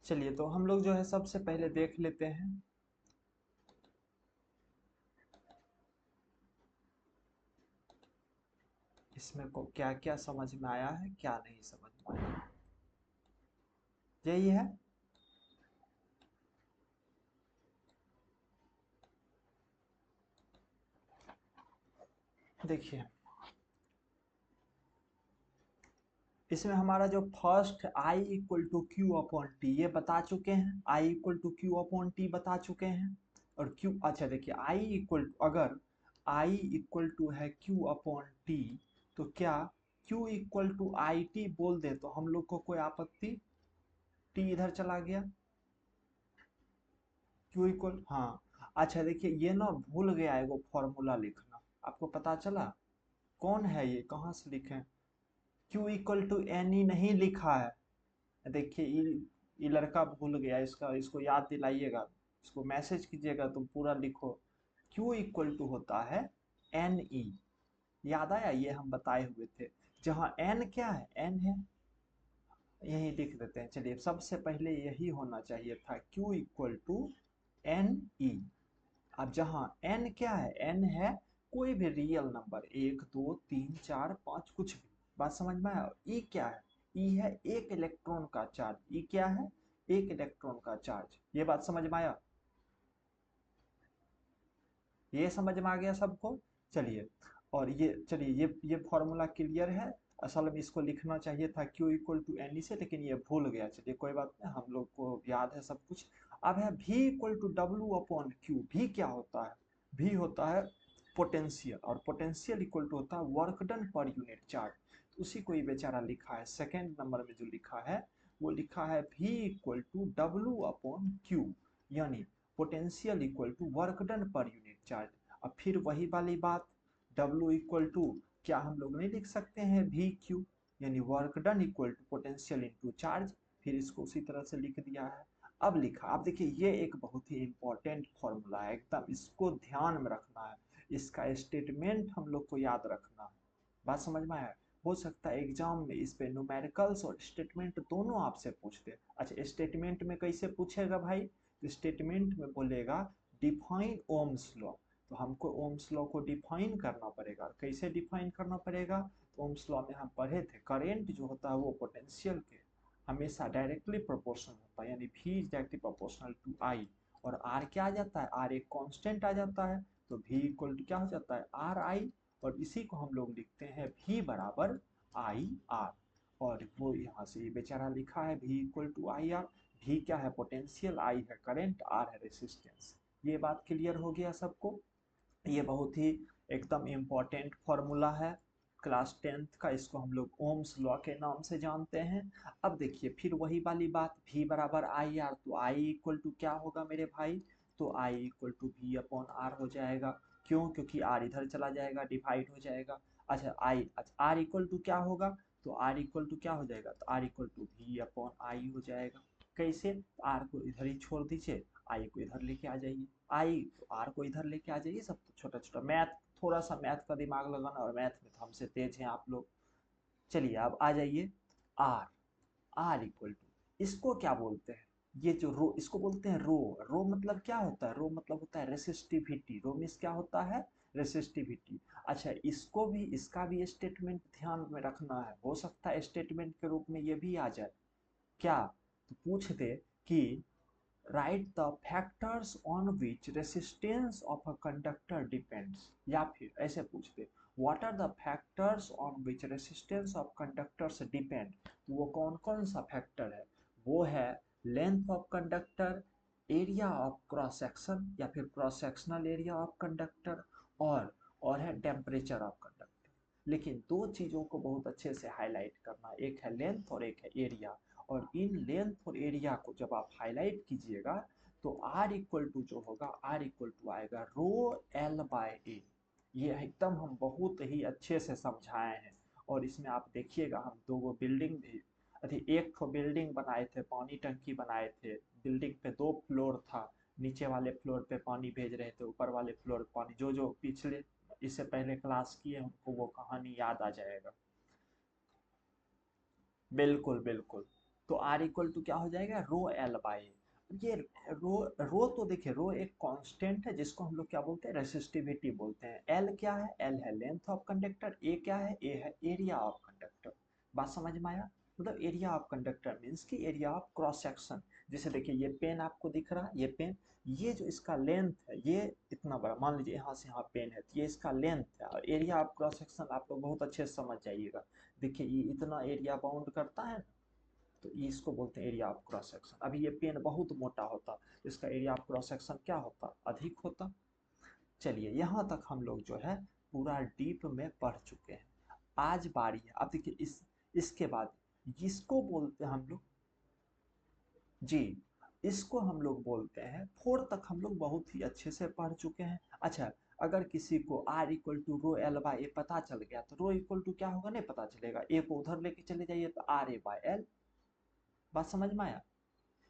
चलिए तो हम लोग जो है सबसे पहले देख लेते हैं इसमें को क्या क्या समझ में आया है, क्या नहीं समझ में आया। यही है। देखिए इसमें हमारा जो first I equal to Q upon T ये बता चुके हैं, I equal to Q upon T बता चुके हैं। और क्यू, अच्छा देखिए आई इक्वल टू, अगर आई इक्वल टू है क्यू अपॉन टी तो क्या Q equal to I T बोल दे तो हम लोग को कोई आपत्ति? टी इधर चला गया, क्यू इक्वल, हाँ अच्छा देखिए ये ना भूल गया एगो फॉर्मूला लिखना, आपको पता चला? कौन है ये, कहाँ से लिखें? Q equal to N E नहीं लिखा है। देखिए ये लड़का भूल गया, इसका इसको याद दिलाइएगा, इसको मैसेज कीजिएगा तो पूरा लिखो। क्यू इक्वल टू होता है एन ई, याद आया, ये हम बताए हुए थे। जहाँ एन क्या है, एन है, यही लिख देते हैं। चलिए सबसे पहले यही होना चाहिए था, Q equal to N E. अब जहाँ n क्या है, n है कोई भी रियल नंबर, 1 2 3 4 5 कुछ भी, बात समझ में आया? e क्या है, e है एक इलेक्ट्रॉन का चार्ज, e क्या है, एक इलेक्ट्रॉन का चार्ज। ये बात समझ में आया? ये समझ में आ गया सबको? चलिए, और ये चलिए ये फॉर्मूला क्लियर है। असल में इसको लिखना चाहिए था Q इक्वल टू एन से, लेकिन ये भूल गया। चलिए कोई बात नहीं, हम लोग को याद है सब कुछ। अब है V equal to W upon Q. भी क्या होता है? भी होता है पोटेंशियल, और पोटेंशियल इक्वल टू होता है work done per unit charge. तो उसी को ये बेचारा लिखा है, सेकेंड नंबर में जो लिखा है वो लिखा है V equal to W upon Q, यानी potential equal to work done per unit charge. अब फिर वही वाली बात, W इक्वल टू, क्या हम लोग नहीं लिख सकते हैं वी क्यू, यानी work done equal to potential into charge. फिर इसको उसी तरह से लिख दिया है। अब लिखा, अब देखिए ये एक बहुत ही इंपॉर्टेंट फॉर्मूला है, एकदम इसको ध्यान में रखना है, इसका स्टेटमेंट हम लोग को याद रखना है। बात समझ में आया? हो सकता है एग्जाम में इस पे न्यूमेरिकल्स और स्टेटमेंट दोनों आपसे पूछते। अच्छा स्टेटमेंट में कैसे पूछेगा भाई? तो स्टेटमेंट में बोलेगा डिफाइन ओम्स लॉ। तो हमको ओम्स लॉ को डिफाइन करना पड़ेगा। कैसे डिफाइन करना पड़ेगा? तो ओम्स लॉ में हम पढ़े थे, करेंट जो होता है वो पोटेंशियल के हमेशा डायरेक्टली प्रोपोर्शनल होता है, यानी V is directly proportional to I। और R क्या आ जाता है, R एक कांस्टेंट आ जाता है, तो V इक्वल टू क्या हो जाता है, आर आई। और इसी को हम लोग लिखते हैं V बराबर आई आर। और वो यहाँ से ये बेचारा लिखा है V equal to I R. V क्या है, पोटेंशियल, I है करंट, R है रेसिस्टेंस। ये बात क्लियर हो गया सबको? ये बहुत ही एकदम इम्पोर्टेंट फॉर्मूला है क्लास 10th का, इसको हम लोग ओम्स लॉ के नाम से जानते हैं। अब देखिए फिर वही वाली बात, V बराबर आई आर, तो I इक्वल टू क्या होगा मेरे भाई? तो I equal to V upon R हो जाएगा। क्यों? क्योंकि R इधर चला जाएगा, डिवाइड हो जाएगा। अच्छा R इक्वल टू क्या होगा? तो R इक्वल टू क्या हो जाएगा? तो R equal to V upon I हो जाएगा। कैसे? R को इधर ही छोड़ दीजिए, I को इधर लेके आ जाइए, आई तो आर को इधर लेके आ जाइए। सब तो छोटा छोटा मैथ, थोड़ा सा मैथ का दिमाग लगाना, और मैथ में तो हमसे तेज हैं आप लोग। चलिए अब आ जाइए आर। आर इक्वल टू, इसको क्या बोलते हैं? ये जो रो, इसको बोलते हैं रो। रो मतलब क्या होता है? रो मतलब होता है रेसिस्टिविटी। रो मीन्स क्या होता है, रेसिस्टिविटी। अच्छा इसको भी, इसका भी स्टेटमेंट ध्यान में रखना है, हो सकता है स्टेटमेंट के रूप में ये भी आ जाए। क्या? तो पूछ दे कि write the factors on which resistance of a conductor depends, या फिर ऐसे पूछते what are the factors on which resistance of conductors depend। तो वो कौन कौन सा फैक्टर है? वो है length of conductor, area of cross section या फिर cross sectional area of conductor, और है टेम्परेचर ऑफ कंडक्टर। लेकिन दो चीज़ों को बहुत अच्छे से हाईलाइट करना, एक है लेंथ और एक है एरिया। और इन लेंथ और एरिया को जब आप हाईलाइट कीजिएगा तो R इक्वल टू जो होगा, R इक्वल टू आएगा रो एल बाय ए। ये एकदम हम बहुत ही अच्छे से समझाए हैं। और इसमें आप देखिएगा हम दो बिल्डिंग भी, अरे एक तो बिल्डिंग बनाए थे, पानी टंकी बनाए थे, बिल्डिंग पे 2 फ्लोर था, नीचे वाले फ्लोर पे पानी भेज रहे थे, ऊपर वाले फ्लोर पे पानी, जो जो पिछले इससे पहले क्लास किए हैं उनको वो कहानी याद आ जाएगा। बिल्कुल बिल्कुल। तो आर इक्वल टू क्या हो जाएगा, रो एल बाई। ये रो तो देखिए रो एक कांस्टेंट है जिसको हम लोग क्या बोलते हैं, रेसिस्टिविटी बोलते हैं। एल क्या है, एल है लेंथ ऑफ कंडक्टर, ए क्या है, ए है एरिया ऑफ कंडक्टर। बात समझ में आया, मतलब एरिया ऑफ कंडक्टर मीन्स की एरिया ऑफ क्रॉस सेक्शन। जैसे देखिए ये पेन आपको दिख रहा है, ये पेन, ये जो इसका लेंथ है ये इतना बड़ा, मान लीजिए यहाँ से यहाँ पेन है तो ये इसका लेंथ है, और एरिया ऑफ क्रॉस सेक्शन आप लोग बहुत अच्छे से समझ जाइएगा। देखिए ये इतना एरिया बाउंड करता है, तो ये इसको बोलते हैं एरिया ऑफ क्रॉस सेक्शन। अभी ये पेन बहुत मोटा होता तो इसका एरिया ऑफ क्रॉस सेक्शन क्या होता, अधिक होता। चलिए यहाँ तक हम लोग जो है पूरा डीप में पढ़ चुके हैं। आज बारी है, अब देखिए इसके बाद इसको बोलते हैं हम लोग, जी, इसको हम लोग बोलते हैं, फोर तक हम लोग बहुत ही अच्छे से पढ़ चुके हैं। अच्छा, अगर किसी को R equal to rho L by A पता चल गया तो रो इक्वल टू क्या होगा नहीं पता चलेगा, ए को उधर लेके चले जाइए तो आर ए बाई एल। बात समझ में आया,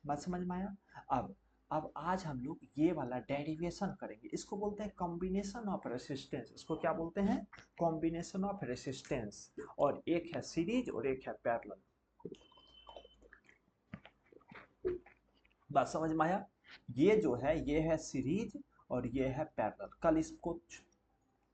बात समझ में आया। अब आज हम लोग ये वाला डेरिवेशन करेंगे, इसको बोलते हैं कॉम्बिनेशन ऑफ रेसिस्टेंस। इसको क्या बोलते हैं, कॉम्बिनेशन ऑफ रेसिस्टेंस। और एक है सीरीज और एक है पैरेलल। बात समझ में आया, ये जो है ये है सीरीज और ये है पैरेलल। कल इसको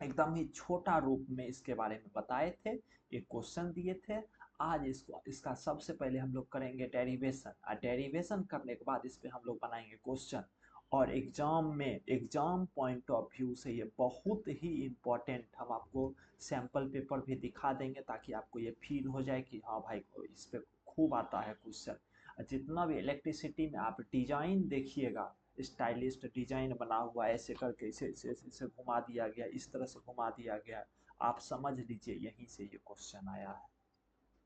एकदम ही छोटा रूप में इसके बारे में बताए थे, एक क्वेश्चन दिए थे। आज इसको इसका सबसे पहले हम लोग करेंगे डेरिवेशन, और डेरिवेशन करने के बाद इस पे हम लोग बनाएंगे क्वेश्चन। और एग्जाम में, एग्जाम पॉइंट ऑफ व्यू से ये बहुत ही इम्पोर्टेंट, हम आपको सैंपल पेपर भी दिखा देंगे ताकि आपको ये फील हो जाए कि हाँ भाई इस पे खूब आता है क्वेश्चन। जितना भी इलेक्ट्रिसिटी में आप डिजाइन देखिएगा, स्टाइलिस्ट डिजाइन बना हुआ है, ऐसे करके इसे इसे इसे घुमा दिया गया, इस तरह से घुमा दिया गया, आप समझ लीजिए यहीं से ये क्वेश्चन आया है।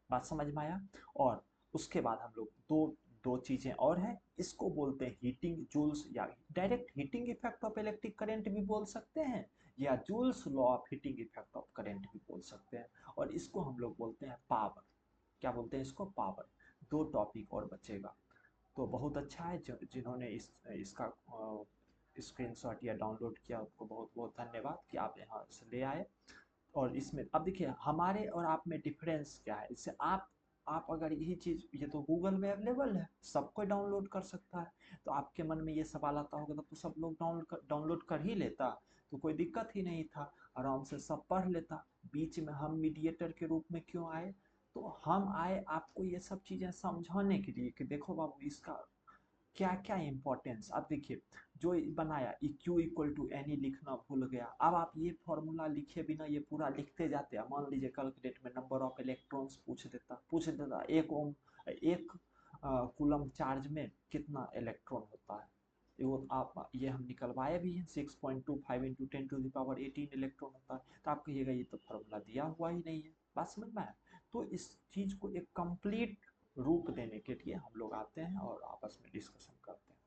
बात समझ में आया। और उसके बाद हम लोग दो दो चीजें और हैं, इसको बोलते हैं हीटिंग जूल्स, या direct heating effect of electric current भी बोल सकते हैं, या joules law of heating effect of current भी बोल सकते हैं। और इसको हम लोग बोलते हैं पावर। क्या बोलते हैं इसको, पावर। दो टॉपिक और बचेगा। तो बहुत अच्छा है, जिन्होंने इसका स्क्रीनशॉट या डाउनलोड किया उनको बहुत बहुत धन्यवाद कि आप यहाँ से ले आए। और इसमें अब देखिए हमारे और आप में डिफरेंस क्या है, इससे आप अगर यही चीज़, ये तो गूगल में अवेलेबल है, सब कोई डाउनलोड कर सकता है। तो आपके मन में ये सवाल आता होगा तब तो सब लोग डाउनलोड कर ही लेता, तो कोई दिक्कत ही नहीं था, आराम से सब पढ़ लेता। बीच में हम मीडिएटर के रूप में क्यों आए, तो हम आए आपको ये सब चीज़ें समझाने के लिए कि देखो बाबू इसका क्या क्या इंपॉर्टेंस। अब देखिए जो बनाया Q equal to N E लिखना भूल गया, अब आप ये फॉर्मूला लिखे बिना ये पूरा लिखते जाते हैं, मान लीजिए कैलकुलेट में नंबर ऑफ इलेक्ट्रॉन्स पूछ देता एक कूलम चार्ज में कितना इलेक्ट्रॉन होता है, वो आप ये हम निकलवाए भी हैं, 6.25 इंटू 10⁻18 इलेक्ट्रॉन होता है। तो आप कहिएगा ये तो फॉर्मूला दिया हुआ ही नहीं है, बात समझ में आया। तो इस चीज़ को एक कंप्लीट रूप देने के लिए हम लोग आते हैं और आपस में डिस्कशन करते हैं।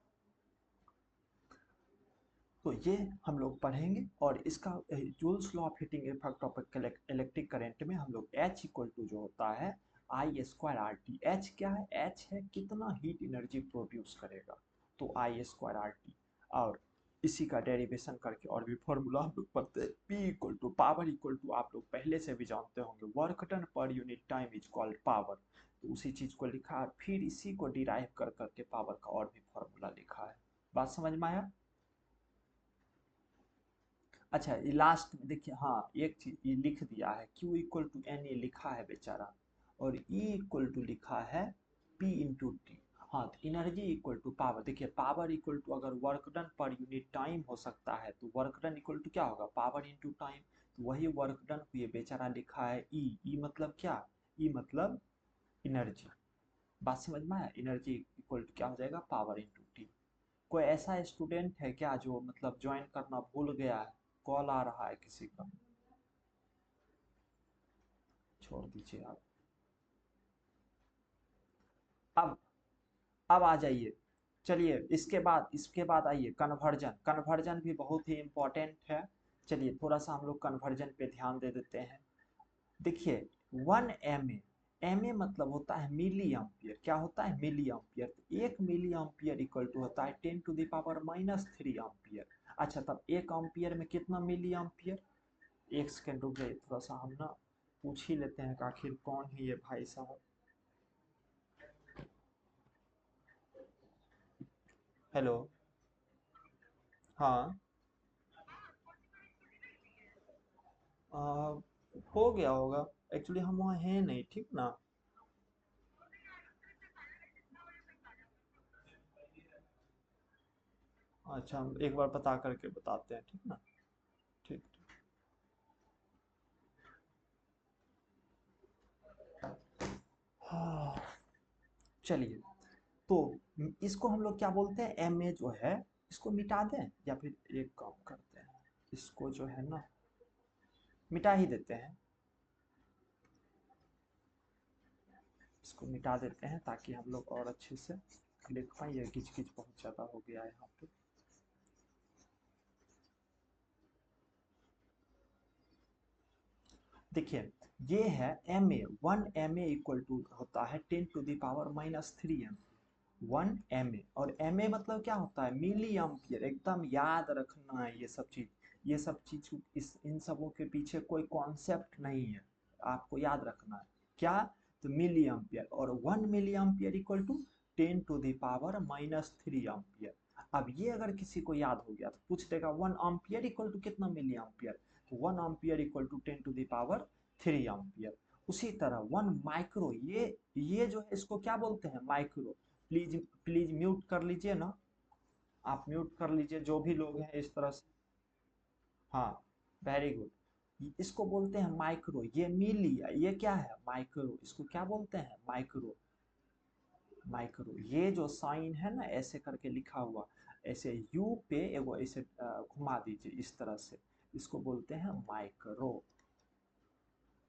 तो ये हम लोग पढ़ेंगे, और इसका joules law of heating effect of electric current में हम लोग H इक्वल टू जो होता है आई स्क्वायर आर टी। एच क्या है, एच है कितना हीट एनर्जी प्रोड्यूस करेगा, तो आई स्क्वायर आर टी। और इसी का डेरिवेशन करके और भी फॉर्मूला हम लोग पढ़ते हैं, P equal to power equal to, आप लोग पहले से भी जानते होंगे, work done per unit time is called power. तो उसी चीज को लिखा है, फिर इसी को डिराइव कर करके पावर का और भी फॉर्मूला लिखा है। बात समझ में आया। अच्छा ये लास्ट में देखिए, हाँ एक चीज ये लिख दिया है, Q इक्वल टू एन ये लिखा है बेचारा, और E इक्वल टू लिखा है P इंटू टी। हाँ तो एनर्जी इक्वल टू पावर, देखिए पावर इक्वल टू अगर work done per unit time हो सकता है तो वर्क डन इक्वल टू क्या होगा, पावर इंटू टाइम। तो वही वर्क डन को ये बेचारा लिखा है ई मतलब क्या, ई मतलब एनर्जी। बात समझ में आया, एनर्जी इक्वल टू क्या हो जाएगा, पावर इंटू टी। कोई ऐसा स्टूडेंट है क्या जो मतलब ज्वाइन करना भूल गया है, कॉल आ रहा है किसी का, छोड़ दीजिए आप। अब अब आ जाइए, चलिए इसके बाद आइए कन्वर्जन। कन्वर्जन भी बहुत ही इम्पोर्टेंट है। चलिए थोड़ा सा हम लोग कन्वर्जन पे ध्यान दे देते हैं। देखिए 1 एम ए मतलब होता है मिली एम्पियर, क्या होता है मिली एम्पियर। तो 1 मिली एम्पियर इक्वल टू होता है 10⁻³ एम्पियर। अच्छा तब 1 एम्पियर में कितना मिली एम्पियर, एक सेकेंड रुक जाइए, थोड़ा सा हम ना पूछ ही लेते हैं कि आखिर कौन है ये भाई साहब। हेलो। हाँ। आ, हो गया होगा। एक्चुअली हम वहाँ हैं नहीं, ठीक ना। अच्छा, हम एक बार पता करके बताते हैं, ठीक ना। ठीक। हाँ, चलिए। तो इसको हम लोग क्या बोलते हैं, एम ए जो है, इसको मिटा दें या फिर एक काम करते हैं, इसको जो है ना मिटा ही देते हैं। इसको मिटा देते हैं ताकि हम लोग और अच्छे से लिख पाए। ये किच किच बहुत ज़्यादा हो गया है यहाँ पे। देखिए, ये है M A. 1 MA equal to होता है 10⁻³ एम। 1 MA, और एम ए मतलब क्या होता है, मिली एम्पियर। एकदम याद रखना है ये सब चीज। ये सब चीज इस इन सबों के पीछे कोई कॉन्सेप्ट नहीं है, आपको याद रखना है। क्या? तो मिली एम्पियर, और 1 milli ampere equal to 10⁻³ ampere. अब ये अगर किसी को याद हो गया तो पूछ देगा 1 एम्पियर इक्वल टू कितना मिली एम्पियर। तो 1 एम्पियर इक्वल टू 10⁻³ एम्पियर। उसी तरह 1 माइक्रो, ये जो है इसको क्या बोलते हैं, माइक्रो। प्लीज प्लीज म्यूट कर लीजिए ना। आप म्यूट कर लीजिए, जो भी लोग हैं इस तरह से। हाँ, वेरी गुड। इसको बोलते हैं माइक्रो। ये मिली, ये क्या है, माइक्रो। इसको क्या बोलते हैं, माइक्रो। माइक्रो, ये जो साइन है ना ऐसे करके लिखा हुआ, ऐसे यू पे एगो ऐसे घुमा दीजिए इस तरह से। इसको बोलते हैं माइक्रो।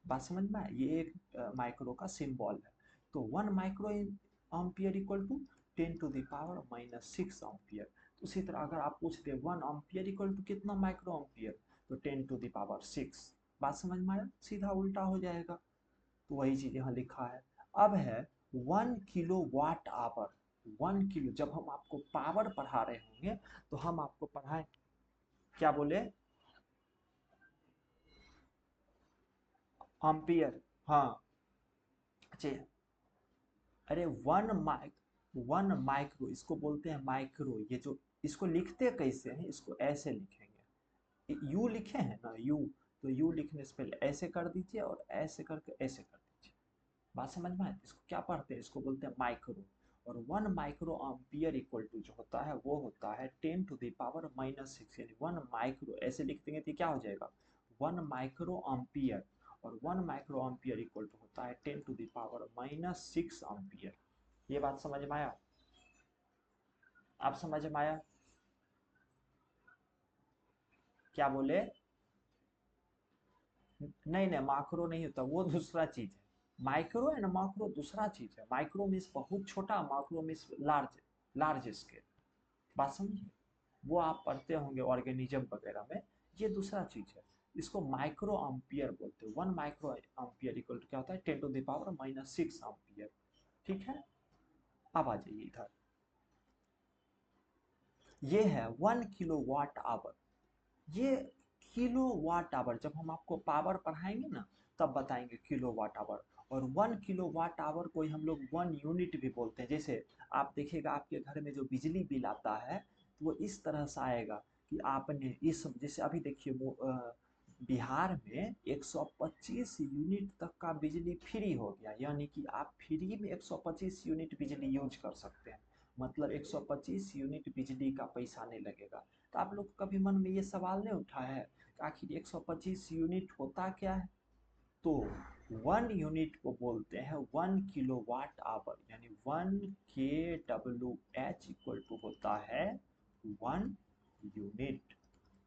बात समझ में आया? ये एक माइक्रो का सिंबल है। तो 1 micro ampere equal to 10⁻⁻6 ampere. तो उसी तरह अगर आप पूछते 1 एम्पियर इक्वल टू कितना माइक्रो एम्पियर, तो 10⁻6। बात समझ में आया? सीधा उल्टा हो जाएगा। तो वही चीज यहाँ लिखा है। अब है 1 किलो वाट आवर। 1 किलो, जब हम आपको पावर पढ़ा रहे होंगे तो हम आपको पढ़ाए, क्या बोले, एम्पियर। हाँ। अच्छा, अरे 1 माइक्रो, इसको बोलते हैं माइक्रो। ये जो इसको लिखते कैसे हैं, इसको ऐसे लिखेंगे। यू लिखे हैं ना, यू। तो यू लिखने से पहले ऐसे कर दीजिए और ऐसे करके ऐसे कर दीजिए। बात समझ में आए? इसको क्या पढ़ते हैं, इसको बोलते हैं माइक्रो। और 1 माइक्रो एम्पियर इक्वल टू जो होता है वो होता है 10⁻⁻6, यानी 1 माइक्रो ऐसे लिख देंगे तो क्या हो जाएगा, 1 माइक्रो एम्पियर। और 1 माइक्रो एम्पियर इक्वल टू होता है 10⁻⁻6 एम्पियर। ये बात समझ में आया? आप समझ में आया? क्या बोले? नहीं नहीं, माइक्रो नहीं होता, वो दूसरा चीज है। माइक्रो एंड माइक्रो दूसरा चीज है। माइक्रो मीन्स बहुत छोटा, micro means large, large scale. बात समझिए? वो आप पढ़ते होंगे ऑर्गेनिज्म वगैरह में। ये दूसरा चीज है। इसको माइक्रो एम्पियर बोलते हैं। 1 माइक्रो एम्पियर इक्वल टू क्या होता है, 10⁻⁻6 एम्पियर। ठीक है। अब आ जाइए इधर। ये है 1 किलो वाट आवर। ये किलो वाट आवर, जब हम आपको पावर पढ़ाएंगे ना तब बताएंगे किलो वाट आवर। और 1 किलो वाट आवर को ही हम लोग 1 यूनिट भी बोलते हैं। जैसे आप देखिएगा आपके घर में जो बिजली बिल आता है तो वो इस तरह से आएगा कि आपने इस, जैसे अभी देखिए बिहार में 125 यूनिट तक का बिजली फ्री हो गया, यानी कि आप फ्री में 125 यूनिट बिजली यूज कर सकते हैं। मतलब 125 यूनिट बिजली का पैसा नहीं लगेगा। तो आप लोग कभी मन में ये सवाल नहीं उठा है कि आखिर 125 यूनिट होता क्या है? तो 1 यूनिट को बोलते हैं 1 किलो वाट आवर, यानी 1 kWh इक्वल टू होता है 1 यूनिट।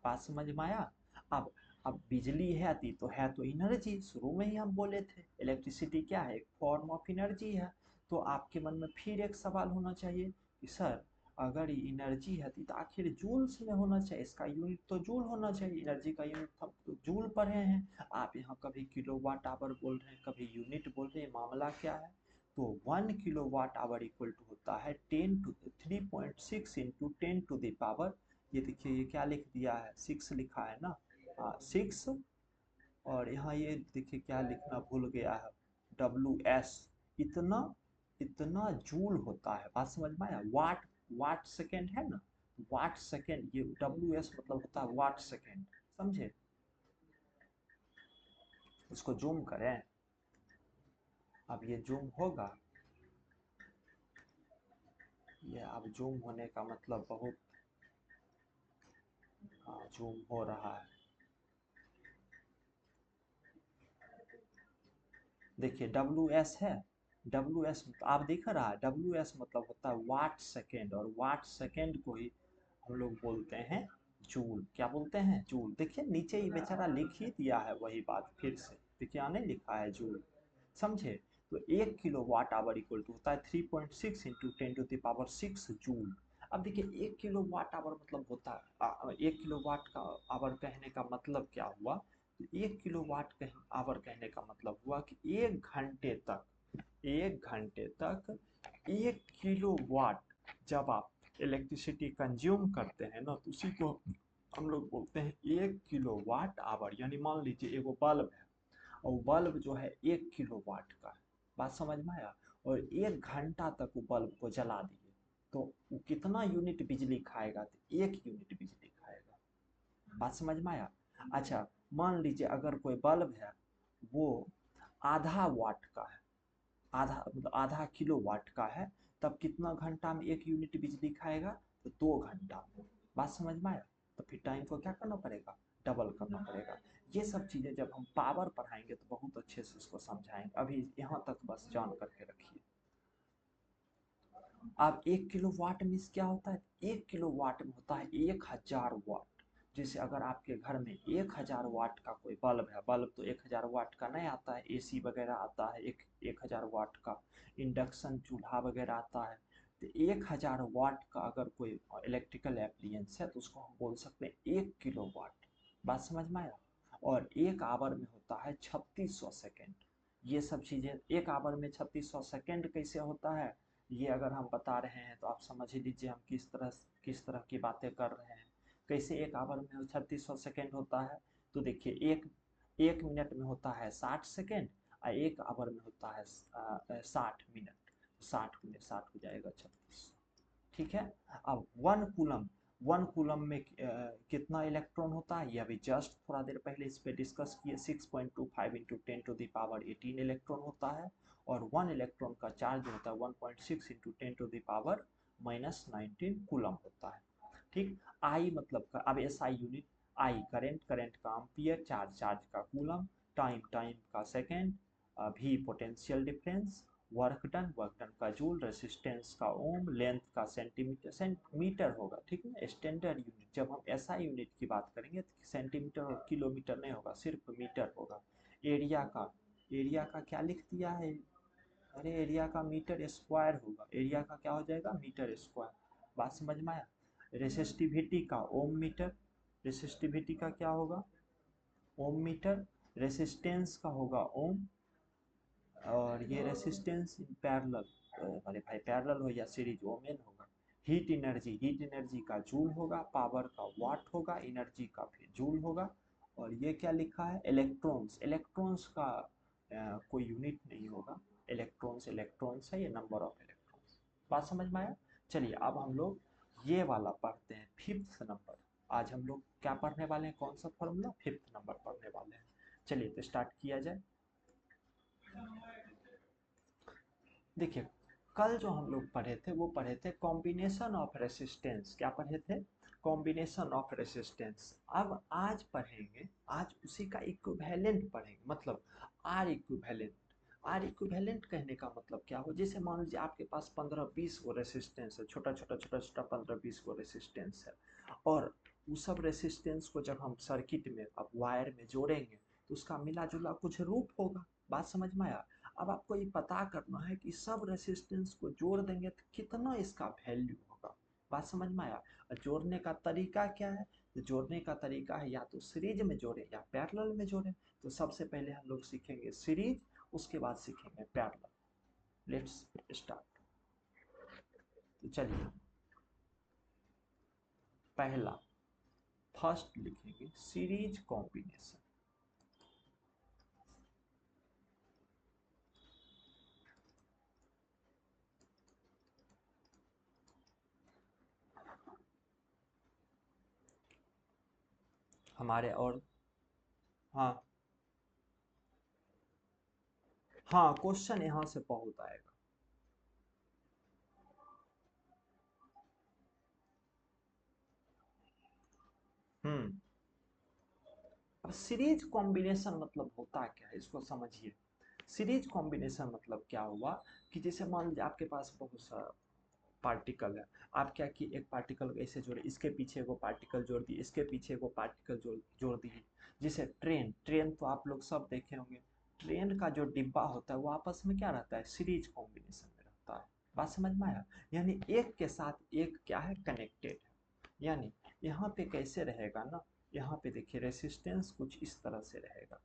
बात समझ में आया? अब अब बिजली है तो एनर्जी, शुरू में ही हम बोले थे इलेक्ट्रिसिटी क्या है, एक फॉर्म ऑफ एनर्जी है। तो आपके मन में फिर एक सवाल होना चाहिए कि सर, अगर ये एनर्जी है तो आखिर जूल्स में होना चाहिए, इसका यूनिट तो जूल होना चाहिए। एनर्जी का यूनिट हम तो जूल पढ़े हैं, आप यहाँ कभी किलो वाट आवर बोल रहे हैं, कभी यूनिट बोल रहे हैं, मामला क्या है? तो 1 kilo watt hour equal to होता है 3.6 इंटू 10⁻, ये देखिए ये क्या लिख दिया है, 6 लिखा है ना। 6। और यहाँ ये देखिए क्या लिखना भूल गया है, WS। इतना इतना जूल होता है। बात समझ में आया? वाट, वाट सेकेंड है ना, वाट सेकेंड, ये WS मतलब होता है वाट सेकेंड, समझे। इसको जूम करें, अब ये जूम होगा, ये अब जूम होने का मतलब बहुत, हाँ जूम हो रहा है। देखिए WS है, WS आप दिख रहा है, WS मतलब होता है वाट सेकेंड, और वाट सेकेंड को ही हम लोग बोलते हैं जूल। क्या बोलते हैं? जूल। देखिए नीचे ही बेचारा लिख ही दिया है वही बात फिर से, देखिए यहाँ नहीं लिखा है जूल, समझे। तो 1 kilo watt hour equal to होता है 3.6 इंटू 10⁻6 जूल। अब देखिए 1 किलो वाट आवर मतलब होता है 1 किलो वाट का आवर कहने का मतलब क्या हुआ, 1 किलो वाट आवर कहने का मतलब हुआ कि 1 घंटे तक 1 किलो वाट जब आप इलेक्ट्रिसिटी कंज्यूम करते हैं ना, तो उसी को हम लोग बोलते हैं 1 किलो वाट आवर। यानी मान लीजिए एगो बल्ब है, और बल्ब जो है 1 किलो वाट का है, बात समझ में आया, और 1 घंटा तक वो बल्ब को जला दिए, तो वो कितना यूनिट बिजली खाएगा, तो 1 यूनिट बिजली खाएगा, बात समझ में आया। अच्छा मान लीजिए अगर कोई बल्ब है, वो आधा वाट का है, आधा मतलब आधा किलो वाट का है, तब कितना घंटा में 1 यूनिट बिजली खाएगा, तो 2 घंटा में, बात समझ में आया। तो फिर टाइम को क्या करना पड़ेगा, डबल करना पड़ेगा। ये सब चीज़ें जब हम पावर पढ़ाएंगे तो बहुत अच्छे से इसको समझाएंगे, अभी यहाँ तक बस जान करके रखिए। अब 1 किलो वाट मीन्स क्या होता है, 1 किलो वाट में होता है 1000 वाट। जैसे अगर आपके घर में 1000 वाट का कोई बल्ब है, बल्ब तो 1000 वाट का नहीं आता है, AC वगैरह आता है 1000 वाट का, इंडक्शन चूल्हा वगैरह आता है, तो 1000 वाट का अगर कोई इलेक्ट्रिकल एप्लियंस है तो उसको हम बोल सकते हैं 1 किलो वाट, बात समझ में आया। और 1 आवर में होता है 3600 सेकेंड। ये सब चीज़ें 1 आवर में 3600 सेकेंड कैसे होता है, ये अगर हम बता रहे हैं तो आप समझ ही लीजिए हम किस तरह की बातें कर रहे हैं। कैसे 1 आवर में 3600 सेकेंड होता है, तो देखिए एक एक मिनट में होता है 60 सेकेंड, और 1 आवर में होता है 60 मिनट, 60 में 60 हो जाएगा 3600, ठीक है। अब 1 कूलम में कितना इलेक्ट्रॉन होता है, ये अभी जस्ट थोड़ा देर पहले इस पे डिस्कस किए, 6.25 इंटू 10⁻18 इलेक्ट्रॉन होता है, और 1 इलेक्ट्रॉन का चार्ज होता है 1.6 इंटू 10⁻−19 कूलम होता है, ठीक। आई मतलब का, अब SI यूनिट, आई करेंट का एम्पियर, चार्ज का कूलम, टाइम का सेकेंड, भी पोटेंशियल डिफरेंस, वर्क डन का जूल, रेसिस्टेंस का ओम, लेंथ का सेंटीमीटर होगा, ठीक है। स्टैंडर्ड यूनिट जब हम SI यूनिट की बात करेंगे तो सेंटीमीटर और किलोमीटर नहीं होगा, सिर्फ मीटर होगा। एरिया का क्या लिख दिया है, अरे एरिया का मीटर स्क्वायर होगा, एरिया का क्या हो जाएगा, मीटर स्क्वायर, बात समझ में आया। रेसिस्टिविटी का ओम मीटर, रेसिस्टिविटी का क्या होगा, ओम मीटर, रेसिस्टेंस का होगा ओम, और ये रेसिस्टेंस इन पैरेलल, अरे भाई पैरेलल हो या सीरीज ओमेन होगा। हीट एनर्जी का जूल होगा, पावर का वाट होगा, एनर्जी का फिर जूल होगा। और ये क्या लिखा है, इलेक्ट्रॉन्स, इलेक्ट्रॉन्स का कोई यूनिट नहीं होगा, इलेक्ट्रॉन्स है, ये नंबर ऑफ इलेक्ट्रॉन्स, बात समझ में आया। चलिए अब हम लोग ये वाला पढ़ते हैं, 5th नंबर। आज हम लोग क्या पढ़ने वाले हैं, कौन सा फॉर्मूला, 5th नंबर पढ़ने वाले हैं। चलिए तो स्टार्ट किया जाए। देखिए कल जो हम लोग पढ़े थे वो पढ़े थे कॉम्बिनेशन ऑफ रेसिस्टेंस, क्या पढ़े थे, कॉम्बिनेशन ऑफ रेसिस्टेंस। अब आज पढ़ेंगे, आज उसी का इक्विवेलेंट पढ़ेंगे, मतलब आर इक्विवेलेंट। आर इक्विवेलेंट कहने का मतलब क्या हो, जैसे मान लीजिए आपके पास 15-20 को रेसिस्टेंस है, छोटा छोटा 15-20 को रेसिस्टेंस है, और उस सब रेसिस्टेंस को जब हम सर्किट में अब वायर में जोड़ेंगे तो उसका मिला जुला कुछ रूप होगा, बात समझ में आया। अब आपको ये पता करना है कि सब रेसिस्टेंस को जोड़ देंगे तो कितना इसका वैल्यू होगा, बात समझ में आया। और जोड़ने का तरीका क्या है, तो जोड़ने का तरीका है या तो सीरीज में जोड़े या पैरेलल में जोड़े। तो सबसे पहले हम लोग सीखेंगे सीरीज, उसके बाद सीखेंगे पैरेलल। Let's start. तो चलिए पहला, फर्स्ट लिखेंगे सीरीज कॉम्बिनेशन। हमारे और हाँ हाँ, क्वेश्चन यहाँ से बहुत आएगा। हम्म। अब सीरीज कॉम्बिनेशन मतलब होता क्या है, इसको समझिए। सीरीज कॉम्बिनेशन मतलब क्या हुआ कि जैसे मान लीजिए आपके पास बहुत सा पार्टिकल है। आप क्या कि एक पार्टिकल ऐसे जोड़े, इसके पीछे वो पार्टिकल जोड़ दिए, इसके पीछे वो पार्टिकल जोड़ जोड़ दिए। जैसे ट्रेन, ट्रेन तो आप लोग सब देखे होंगे। ट्रेन का जो डिब्बा होता है वो आपस में क्या रहता है, सीरीज कॉम्बिनेशन में रहता है। बात समझ में आया? यानी एक के साथ एक क्या है, कनेक्टेड है। यानी यहाँ पे कैसे रहेगा ना, यहाँ पे देखिए रेसिस्टेंस कुछ इस तरह से रहेगा।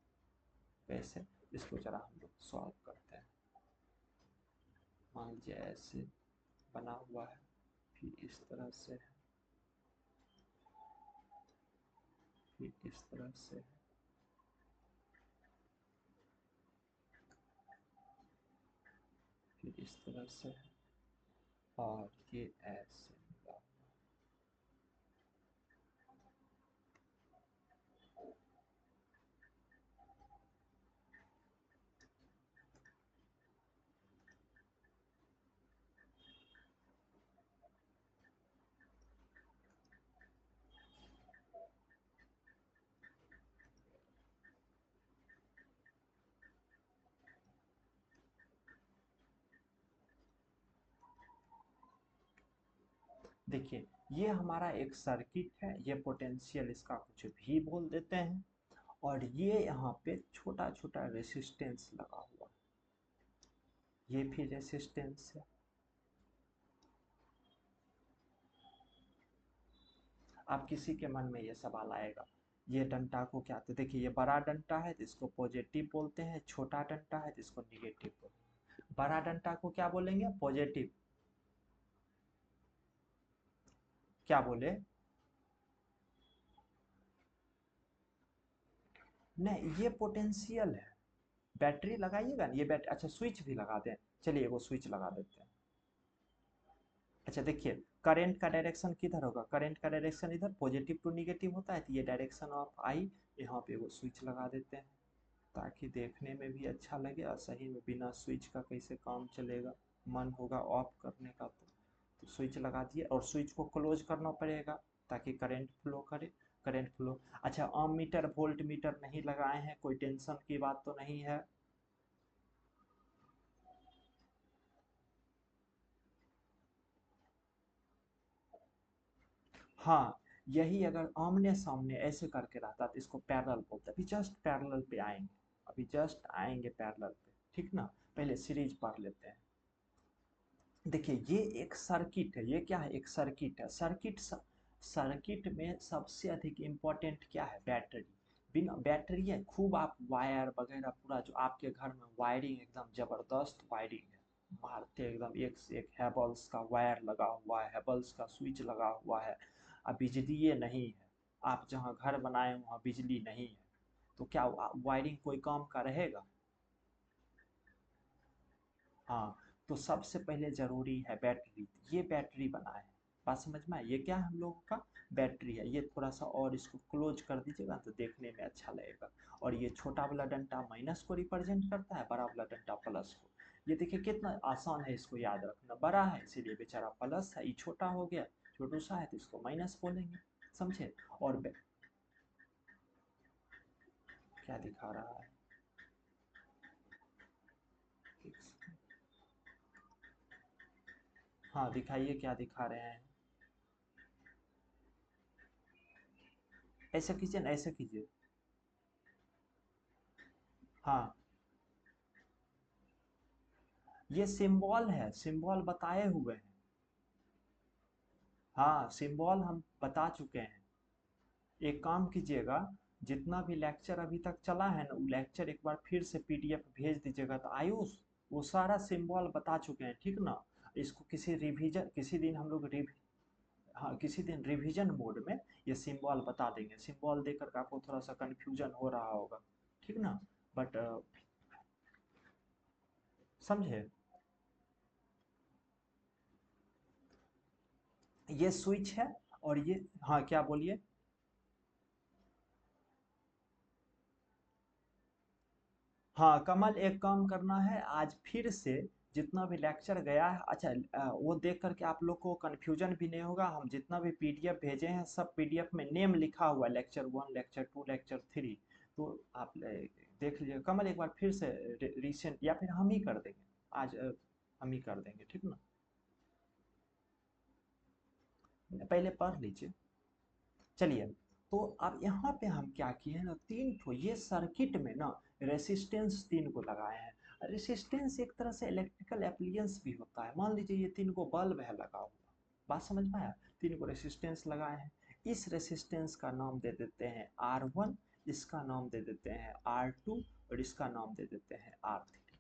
वैसे इसको जरा हम लोग सॉल्व करते हैं। मान लीजिए ऐसे बना हुआ है, फिर इस तरह से है, फिर इस तरह से है, फिर इस तरह से है, और ये ऐसे मिला। देखिए ये हमारा एक सर्किट है, ये पोटेंशियल इसका कुछ भी बोल देते हैं, और ये यहाँ पे छोटा छोटा रेसिस्टेंस लगा हुआ है, ये भी रेसिस्टेंस है। अब किसी के मन में ये सवाल आएगा, ये डंडा को क्या, तो देखिए ये बड़ा डंडा है तो इसको पॉजिटिव बोलते हैं, छोटा डंडा है तो इसको निगेटिव बोलते हैं। बड़ा डंडा को क्या बोलेंगे, पॉजिटिव। क्या बोले? नहीं, ये पोटेंशियल है। बैटरी लगाइएगा ना, ये बैटरी, अच्छा स्विच भी लगा दें। चलिए वो स्विच लगा देते हैं। अच्छा देखिए, करंट का डायरेक्शन किधर होगा, करंट का डायरेक्शन इधर, पॉजिटिव टू निगेटिव होता है, तो ये डायरेक्शन ऑफ आई। यहाँ पे वो स्विच लगा देते हैं ताकि देखने में भी अच्छा लगे, और सही में बिना स्विच का कैसे काम चलेगा, मन होगा ऑफ करने का तो स्विच लगा दिए, और स्विच को क्लोज करना पड़ेगा ताकि करंट फ्लो करे। करंट फ्लो, अच्छा ओम मीटर वोल्ट मीटर नहीं लगाए हैं, कोई टेंशन की बात तो नहीं है। हाँ, यही अगर आमने सामने ऐसे करके रहता तो इसको पैरेलल बोलते, अभी जस्ट पैरेलल पे आएंगे, अभी जस्ट आएंगे पैरेलल पे, ठीक ना। पहले सीरीज पढ़ लेते हैं। देखिए ये एक सर्किट है, ये क्या है, एक सर्किट है। सर्किट में सबसे अधिक इम्पोर्टेंट क्या है, बैटरी। बिना बैटरी है खूब आप वायर वगैरह पूरा, जो आपके घर में वायरिंग एकदम जबरदस्त वायरिंग है, मारते एकदम एक से एक, हैवल्स का वायर लगा हुआ है, हैवल्स का स्विच लगा हुआ है। अब बिजली ये नहीं है, आप जहाँ घर बनाए वहाँ बिजली नहीं है, तो क्या वायरिंग कोई काम का रहेगा? हाँ, तो सबसे पहले ज़रूरी है बैटरी, ये बैटरी बना है। बात समझ में आई? ये क्या है हम लोगों का, बैटरी है। ये थोड़ा सा और इसको क्लोज कर दीजिएगा तो देखने में अच्छा लगेगा। और ये छोटा वाला डंडा माइनस को रिप्रेजेंट करता है, बड़ा वाला डंडा प्लस को। ये देखिए कितना आसान है इसको याद रखना, बड़ा है इसीलिए बेचारा प्लस है, ये छोटा हो गया, छोटू सा है तो इसको माइनस बोलेंगे। समझे? और क्या दिखा रहा है, हाँ दिखाइए क्या दिखा रहे हैं। ऐसा कीजिए ना, ऐसा कीजिए। हाँ, ये सिंबल है, सिंबल बताए हुए हैं। हाँ, सिंबल हम बता चुके हैं। एक काम कीजिएगा, जितना भी लेक्चर अभी तक चला है ना, वो लेक्चर एक बार फिर से पीडीएफ भेज दीजिएगा तो आयुष, वो सारा सिंबल बता चुके हैं, ठीक ना। इसको किसी रिवीजन, किसी दिन हम लोग हाँ किसी दिन रिवीजन मोड में ये सिंबल बता देंगे, सिंबल देकर के आपको थोड़ा सा कन्फ्यूजन हो रहा होगा, ठीक ना। बट समझे? ये स्विच है, और ये, हाँ क्या बोलिए। हाँ कमल, एक काम करना है आज फिर से, जितना भी लेक्चर गया है, अच्छा वो देख करके आप लोग को कन्फ्यूजन भी नहीं होगा। हम जितना भी पीडीएफ भेजे हैं सब पीडीएफ में नेम लिखा हुआ है, लेक्चर 1, लेक्चर 2, लेक्चर 3। तो आप देख लीजिए कमल, एक बार फिर से रिसेंट, या फिर हम ही कर देंगे आज, हम ही कर देंगे, ठीक ना? पहले पढ़ लीजिए। चलिए, तो अब यहाँ पे हम क्या किए हैं ना, 3 ठो ये सर्किट में ना रेसिस्टेंस 3 को लगाए हैं। रेसिस्टेंस एक तरह से इलेक्ट्रिकल एप्लियंस भी होता है। मान लीजिए ये 3 को बल्ब है लगा हुआ, बात समझ में आया? 3 को रेसिस्टेंस लगाए हैं। इस रेसिस्टेंस का नाम दे देते हैं R1, इसका नाम दे देते हैं R2, और इसका नाम दे देते हैं R3।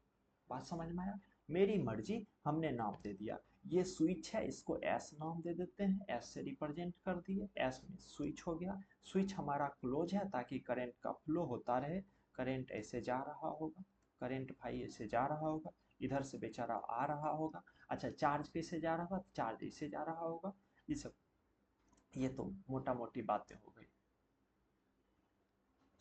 बात समझ में आया? मेरी मर्जी, हमने नाम दे दिया। ये स्विच है, इसको एस नाम दे देते हैं, एस से रिप्रेजेंट कर दिए, एस में स्विच हो गया। स्विच हमारा क्लोज है ताकि करंट का फ्लो होता रहे। करंट ऐसे जा रहा होगा, करंट भाई ऐसे जा रहा होगा, इधर से बेचारा आ रहा होगा। अच्छा, चार्ज कैसे जा रहा होगा? चार्ज ऐसे जा रहा होगा। ये सब, ये तो मोटा मोटी बातें हो गई।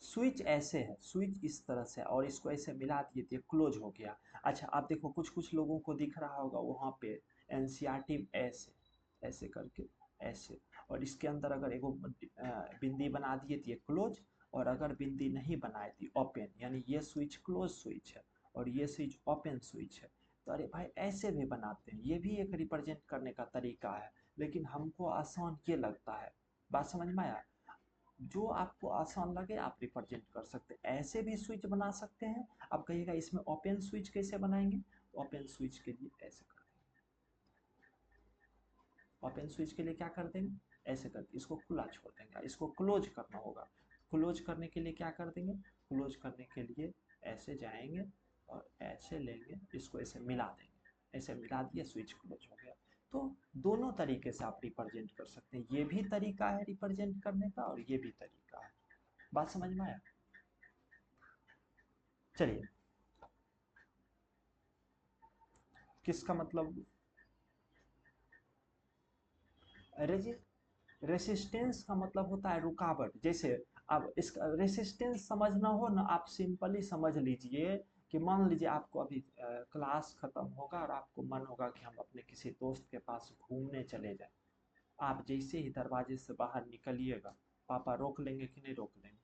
स्विच ऐसे है, स्विच इस तरह से, और इसको ऐसे मिला दिए तो क्लोज हो गया। अच्छा, आप देखो कुछ कुछ लोगों को दिख रहा होगा वहाँ पे एनसीईआरटी ऐसे, ऐसे करके, ऐसे, और इसके अंदर अगर एगो बिंदी बना दिए तो ये क्लोज, और अगर बिंदी नहीं बनाए दी ओपन, यानी ये स्विच क्लोज स्विच है और ये स्विच ओपन स्विच है। तो अरे भाई ऐसे भी बनाते हैं, ये भी एक रिप्रेजेंट करने का तरीका है, लेकिन हमको आसान ये लगता है। बात समझ में आया? जो आपको आसान लगे आप रिप्रेजेंट कर सकते हैं, ऐसे भी स्विच बना सकते हैं। आप कहिएगा इसमें ओपन स्विच कैसे बनाएंगे? ओपन स्विच के लिए ऐसे कर देंगे, ओपन स्विच के लिए क्या कर देंगे? ऐसे करके इसको खुला छोड़ देंगे। इसको क्लोज करना होगा, क्लोज करने के लिए क्या कर देंगे? क्लोज करने के लिए ऐसे जाएंगे और ऐसे लेंगे, इसको ऐसे मिला देंगे, ऐसे मिला दिए, स्विच क्लोज हो गया। तो दोनों तरीके से आप रिप्रेजेंट कर सकते हैं, ये भी तरीका है रिप्रेजेंट करने का और ये भी तरीका है। बात समझ में आया? चलिए, किसका मतलब? रेजि रेसिस्टेंस का मतलब होता है रुकावट। जैसे अब इसका रेसिस्टेंस समझना हो ना, आप सिंपली समझ लीजिए कि मान लीजिए आपको अभी क्लास खत्म होगा और आपको मन होगा कि हम अपने किसी दोस्त के पास घूमने चले जाएं। आप जैसे ही दरवाजे से बाहर निकलिएगा, पापा रोक लेंगे कि नहीं रोक लेंगे?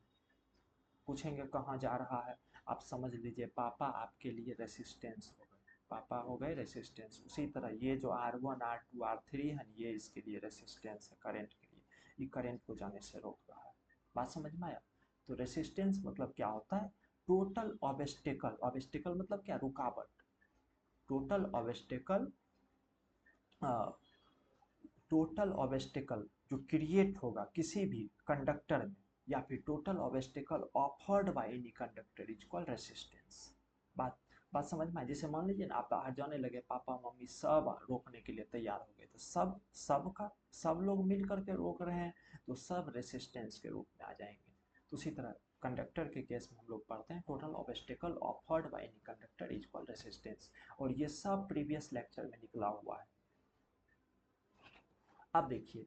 पूछेंगे कहाँ जा रहा है? आप समझ लीजिए पापा आपके लिए रेसिस्टेंस हो गए, पापा हो गए रेसिस्टेंस। उसी तरह ये जो R1, R2, R3 है, ये इसके लिए रेसिस्टेंस है, करंट के लिए। ये करंट को जाने से रोक रहा है। बात समझ में आया? तो रेसिस्टेंस मतलब क्या होता है? टोटल ऑब्स्टेकल, ऑब्स्टेकल मतलब क्या? रुकावट। टोटल ऑब्स्टेकल, टोटल ऑब्स्टेकल जो क्रिएट होगा किसी भी कंडक्टर में, या फिर total obstacle offered by any conductor is called resistance. बात बात समझ में आए? जैसे मान लीजिए ना आप बाहर जाने लगे, पापा मम्मी सब रोकने के लिए तैयार हो गए, तो सब लोग मिल करके रोक रहे हैं, तो सब रेसिस्टेंस के रूप में आ जाएंगे। तो उसी तरह कंडक्टर के केस में हम लोग पढ़ते हैं total obstacle offered by any conductor is called resistance, और ये सब प्रीवियस लेक्चर में निकला हुआ है। अब देखिए,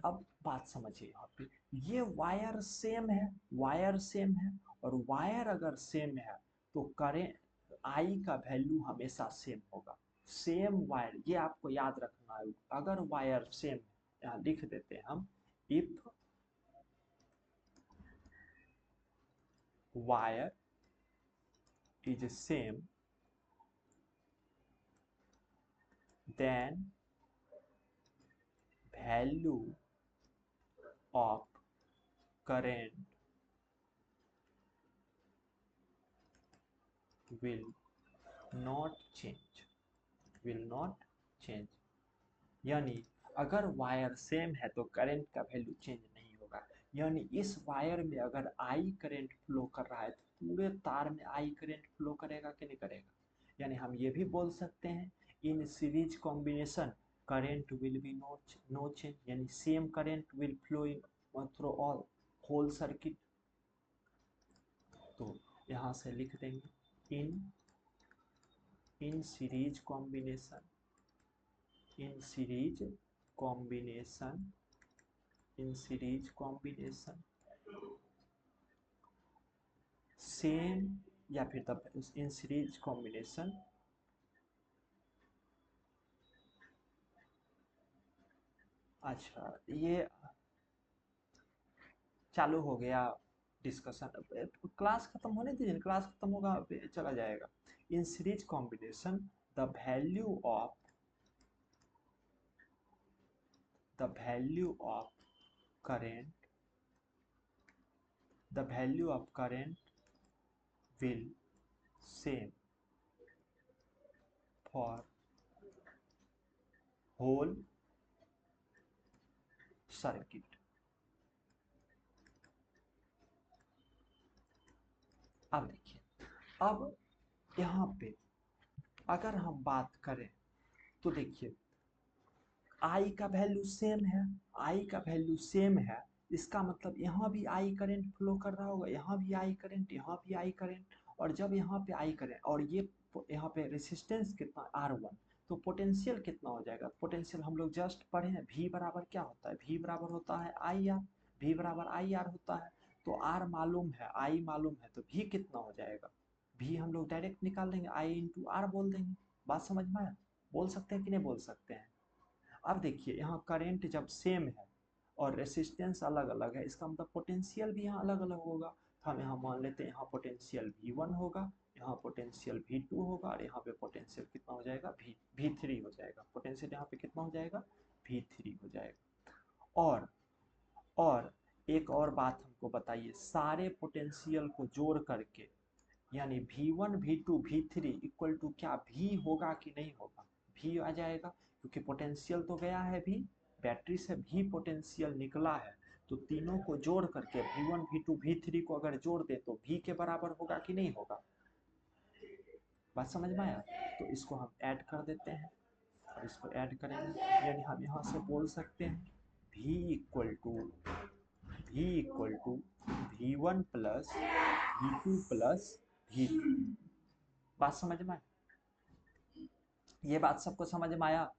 अब बात समझिए यहाँ पे, ये वायर सेम है, वायर सेम है, और वायर अगर सेम है तो करेंट आई का वैल्यू हमेशा सेम होगा। सेम वायर, ये आपको याद रखना है। अगर वायर सेम है, यहाँ लिख देते हैं हम, if wire is same then value of current will not change, will not change. यानी अगर वायर सेम है तो करंट का वैल्यू चेंज नहीं होगा। यानी इस वायर में अगर आई करंट फ्लो कर रहा है तो पूरे तार में आई करंट फ्लो करेगा कि नहीं करेगा? यानी हम ये भी बोल सकते हैं in series combination current will be no change, यानी same current will flow in through all whole circuit. तो यहाँ से लिख देंगे in series combination, in series combination, in series combination same या फिर द इन सीरीज कॉम्बिनेशन अच्छा ये चालू हो गया डिस्कशन। क्लास खत्म होने दीजिए, क्लास खत्म होगा चला जाएगा। इन series combination the value of current the value of current will same for whole circuit। अब देखिए, अब यहाँ पे अगर हम बात करें तो देखिए आई का वैल्यू सेम है, आई का वैल्यू सेम है, इसका मतलब यहाँ भी आई करंट फ्लो कर रहा होगा, यहाँ भी आई करंट, यहाँ भी आई करंट। और जब यहाँ पे आई करंट और ये यहाँ पे रेसिस्टेंस कितना R1, तो पोटेंशियल कितना हो जाएगा। पोटेंशियल हम लोग जस्ट पढ़े हैं, V बराबर क्या होता है, V बराबर होता है आई आर, V बराबर आई आर होता है। तो R मालूम है, I मालूम है, तो V कितना हो जाएगा, V हम लोग डायरेक्ट निकाल देंगे, I इंटू आर बोल देंगे। बात समझ में आया, बोल सकते हैं कि नहीं बोल सकते हैं। अब देखिए यहाँ करंट जब सेम है और रेसिस्टेंस अलग अलग है, इसका मतलब पोटेंशियल भी यहाँ अलग अलग होगा। तो हम यहाँ मान लेते हैं, यहाँ पोटेंशियल V1 होगा, यहाँ पोटेंशियल V2 होगा, और यहाँ पे पोटेंशियल कितना हो जाएगा, V3 हो जाएगा। पोटेंशियल यहाँ पे कितना हो जाएगा, V3 हो जाएगा। और एक और बात हमको बताइए, सारे पोटेंशियल को जोड़ करके यानी V1 V2 V3 equal to क्या V होगा कि नहीं होगा, V आ जाएगा, क्योंकि पोटेंशियल तो गया है V, बैटरी से V पोटेंशियल निकला है। तो तीनों को जोड़ करके V1 V2 V3 को अगर जोड़ दे तो V के बराबर होगा कि नहीं होगा। बात समझ में आया। तो इसको हम ऐड कर देते हैं, और इसको ऐड करेंगे यानी हम यहाँ से बोल सकते हैं V equal to V1 plus V2 plus V3। बात समझ में आया, ये बात सबको समझ में आया।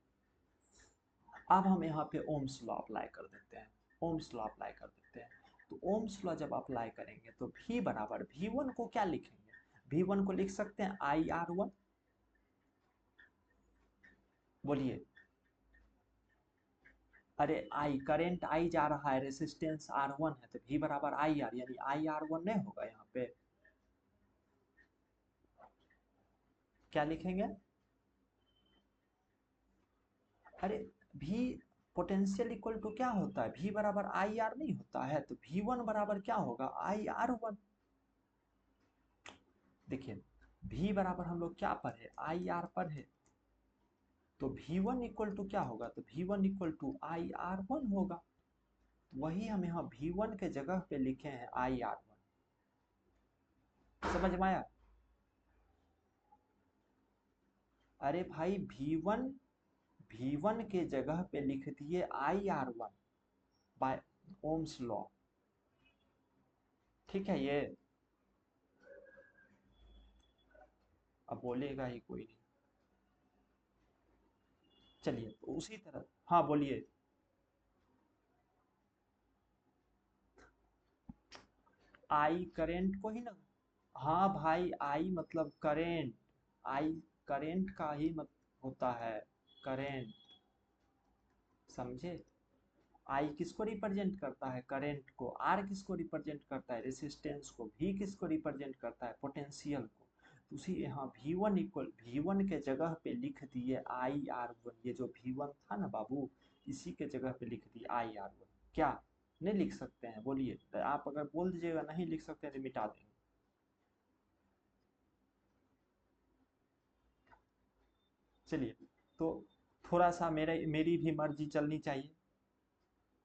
अब हम यहाँ पे ओम्स लॉ अप्लाई कर देते हैं, ओम्स लॉ अप्लाई कर देते हैं। तो ओम्स लॉ जब अप्लाई करेंगे तो V बराबर V1 को क्या लिखेंगे, V1 को लिख सकते हैं IR1। बोलिए, अरे आई करंट आई जा रहा है, रेसिस्टेंस R1 है, तो V बराबर IR यानी IR1 नहीं होगा। यहाँ पे क्या लिखेंगे, अरे V पोटेंशियल इक्वल टू क्या होता है, V बराबर IR नहीं होता है, तो V1 बराबर क्या होगा, IR1। देखिए V बराबर हम लोग क्या पढ़े, IR पढ़े, तो V1 इक्वल टू क्या होगा, तो V1 इक्वल टू IR1 होगा। तो वही हम यहाँ V1 के जगह पे लिखे हैं IR1। समझ में आया। अरे भाई V1 के जगह पे लिख दिए IR1 बाय ओम्स लॉ, ठीक है। ये अब बोलेगा ही कोई नहीं, चलिए तो उसी तरह, हाँ बोलिए। आई करेंट को ही ना, हाँ भाई आई मतलब करेंट, आई करेंट का ही मत होता है, करेंट, समझे। आई किसको रिप्रेजेंट करता है, करंट को। आर किसको रिप्रेजेंट करता है, रेसिस्टेंस को। वी किसको रिप्रेजेंट करता है, पोटेंशियल को। तो उसी यहाँ V1 के जगह पे लिख दिए IR1। ये जो V1 था ना बाबू, इसी के जगह पे लिख दिए IR1। क्या नहीं लिख सकते हैं, बोलिए। तो आप अगर बोल दीजिएगा नहीं लिख सकते हैं तो मिटा देंगे। चलिए, तो थोड़ा सा मेरी भी मर्जी चलनी चाहिए।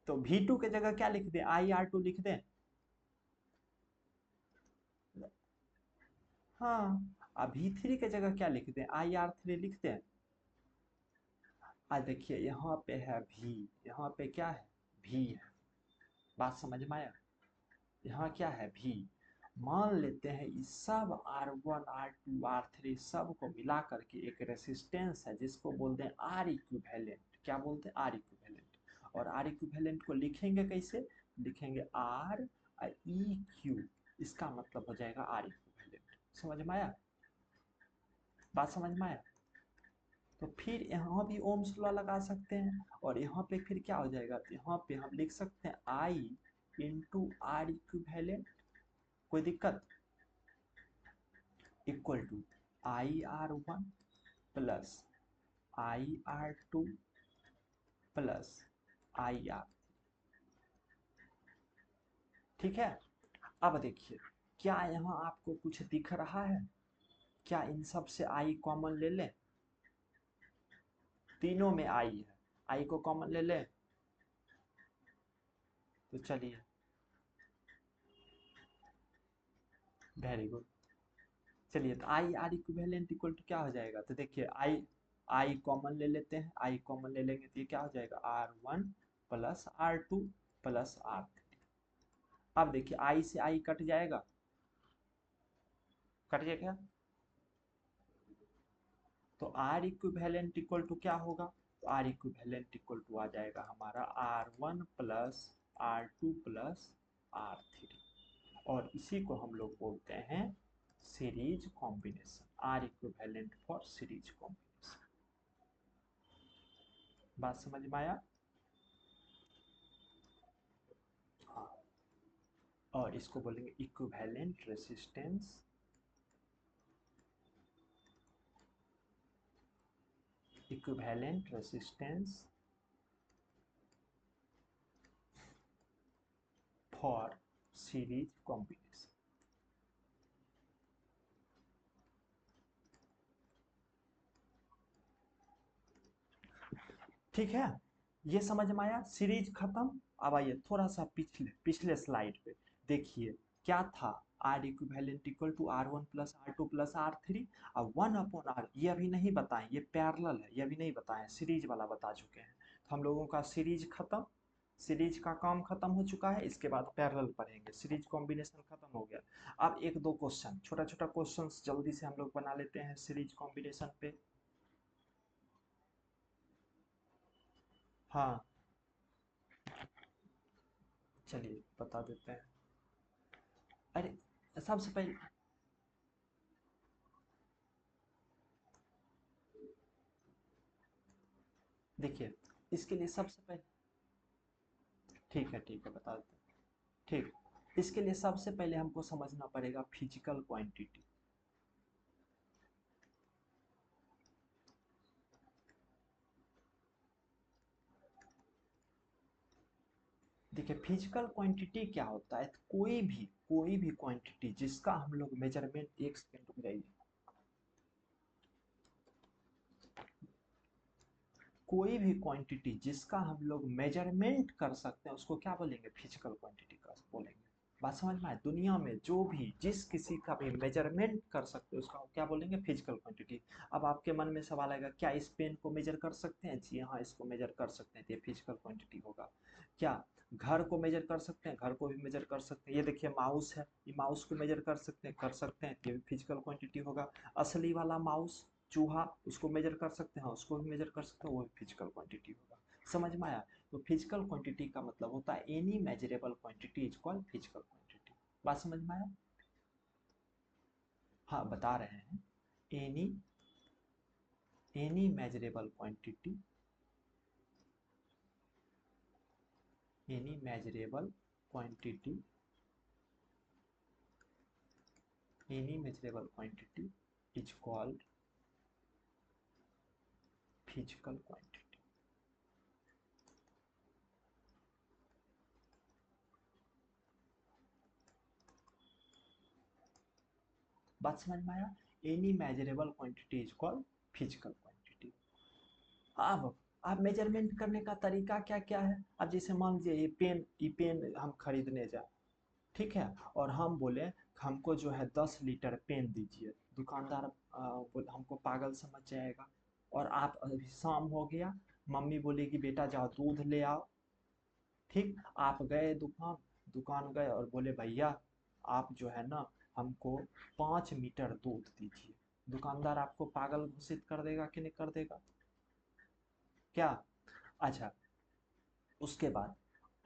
तो V2 के जगह क्या लिख दें, IR2 लिख दें। हाँ, अब V3 के जगह क्या लिख दें, IR3 लिख दें। आज देखिए यहाँ पे है V, यहाँ पे क्या है, V है। बात समझ में आया। यहाँ क्या है, V। मान लेते हैं इस सब R1 R2 R3 सब को मिला करके एक रेसिस्टेंस है, जिसको बोलते हैं R इक्विवेलेंट। क्या बोलते हैं, R इक्विवेलेंट। और R इक्विवेलेंट को लिखेंगे कैसे, लिखेंगे R E Q, इसका मतलब हो जाएगा R इक्विवेलेंट। समझ में आया? बात समझ में आया? तो फिर यहाँ भी ओम्स लॉ लगा सकते हैं, और यहाँ पे फिर क्या हो जाएगा, तो यहाँ पे हम लिख सकते हैं आई इंटू आर इक्विवेलेंट, कोई दिक्कत, equal to I R one plus I R two plus I R. ठीक है, अब देखिए क्या यहाँ आपको कुछ दिख रहा है, क्या इन सब से आई कॉमन ले लें, तीनों में आई है, आई को कॉमन ले लें, तो चलिए, वेरी गुड, चलिए तो I R equivalent equal to क्या हो जाएगा, तो देखिए आई आई कॉमन ले लेते हैं, आई कॉमन ले लेंगे तो ये क्या हो जाएगा R one plus R two plus R three. अब देखिए आई से आई कट जाएगा, कट जाएगा, तो आर इक्विवेलेंट इक्वल टू क्या होगा, तो आर इक्विवेलेंट इक्वल टू आ जाएगा हमारा R one plus R two plus R three, और इसी को हम लोग बोलते हैं series combination, R equivalent for series combination. बात समझ में आया? हाँ, और इसको बोलेंगे equivalent resistance, equivalent resistance for series combination. ठीक है, ये समझ में आया, सीरीज खत्म। अब आइए थोड़ा सा पिछले पिछले स्लाइड पे देखिए क्या था, R equivalent equal to R one plus R two plus R three, अब वन अपॉन आर, ये अभी नहीं बताएं, ये पैरेलल है, ये अभी नहीं बताएं, सीरीज वाला बता चुके हैं, तो हम लोगों का सीरीज खत्म, सीरीज का काम खत्म हो चुका है, इसके बाद पैरेलल पढ़ेंगे, सीरीज कॉम्बिनेशन खत्म हो गया। अब एक दो क्वेश्चन, छोटा छोटा क्वेश्चन जल्दी से हम लोग बना लेते हैं सीरीज कॉम्बिनेशन पे। हाँ, चलिए बता देते हैं। अरे सबसे पहले देखिए, इसके लिए सबसे पहले, ठीक है बता देते हैं, ठीक, इसके लिए सबसे पहले हमको समझना पड़ेगा फिजिकल क्वांटिटी। देखिए फिजिकल क्वांटिटी क्या होता है, कोई भी क्वांटिटी जिसका हम लोग मेजरमेंट, एक सेकंड रुक जाइए, कोई भी क्वांटिटी जिसका हम लोग मेजरमेंट कर सकते हैं उसको क्या बोलेंगे, फिजिकल क्वांटिटी का बोलेंगे। बात समझ में आए, दुनिया में जो भी जिस किसी का भी मेजरमेंट कर सकते हैं उसका क्या बोलेंगे, फिजिकल क्वांटिटी। अब आपके मन में सवाल आएगा क्या इस पेन को मेजर कर सकते हैं, जी हाँ इसको मेजर कर सकते हैं, तो ये फिजिकल क्वांटिटी होगा। क्या घर को मेजर कर सकते हैं, घर को भी मेजर कर सकते हैं, ये देखिए माउस है, ये माउस को मेजर कर सकते हैं, ये भी फिजिकल क्वांटिटी होगा। असली वाला माउस, चूहा, उसको मेजर कर सकते हैं, उसको भी मेजर कर सकते हैं, वो भी फिजिकल क्वांटिटी होगा। समझ में आया? तो फिजिकल क्वांटिटी का मतलब होता है any measurable quantity is called physical quantity. बात समझ में आया? हाँ बता रहे हैं, any any measurable quantity, any measurable quantity, any measurable quantity is called physical quantity. बात समझ में आया? Any measurable quantity is called physical quantity. अब आप मेजरमेंट करने का तरीका क्या क्या है, अब जैसे मान लीजिए ये पेन हम खरीदने जाए, ठीक है, और हम बोले हमको जो है 10 लीटर पेन दीजिए, दुकानदार हमको पागल समझ जाएगा। और आप अभी शाम हो गया, मम्मी बोलेगी बेटा जाओ दूध ले आओ, ठीक, आप गए दुकान, दुकान गए और बोले भैया आप जो है ना हमको 5 मीटर दूध दीजिए, दुकानदार आपको पागल घोषित कर देगा कि नहीं कर देगा? क्या? अच्छा, उसके बाद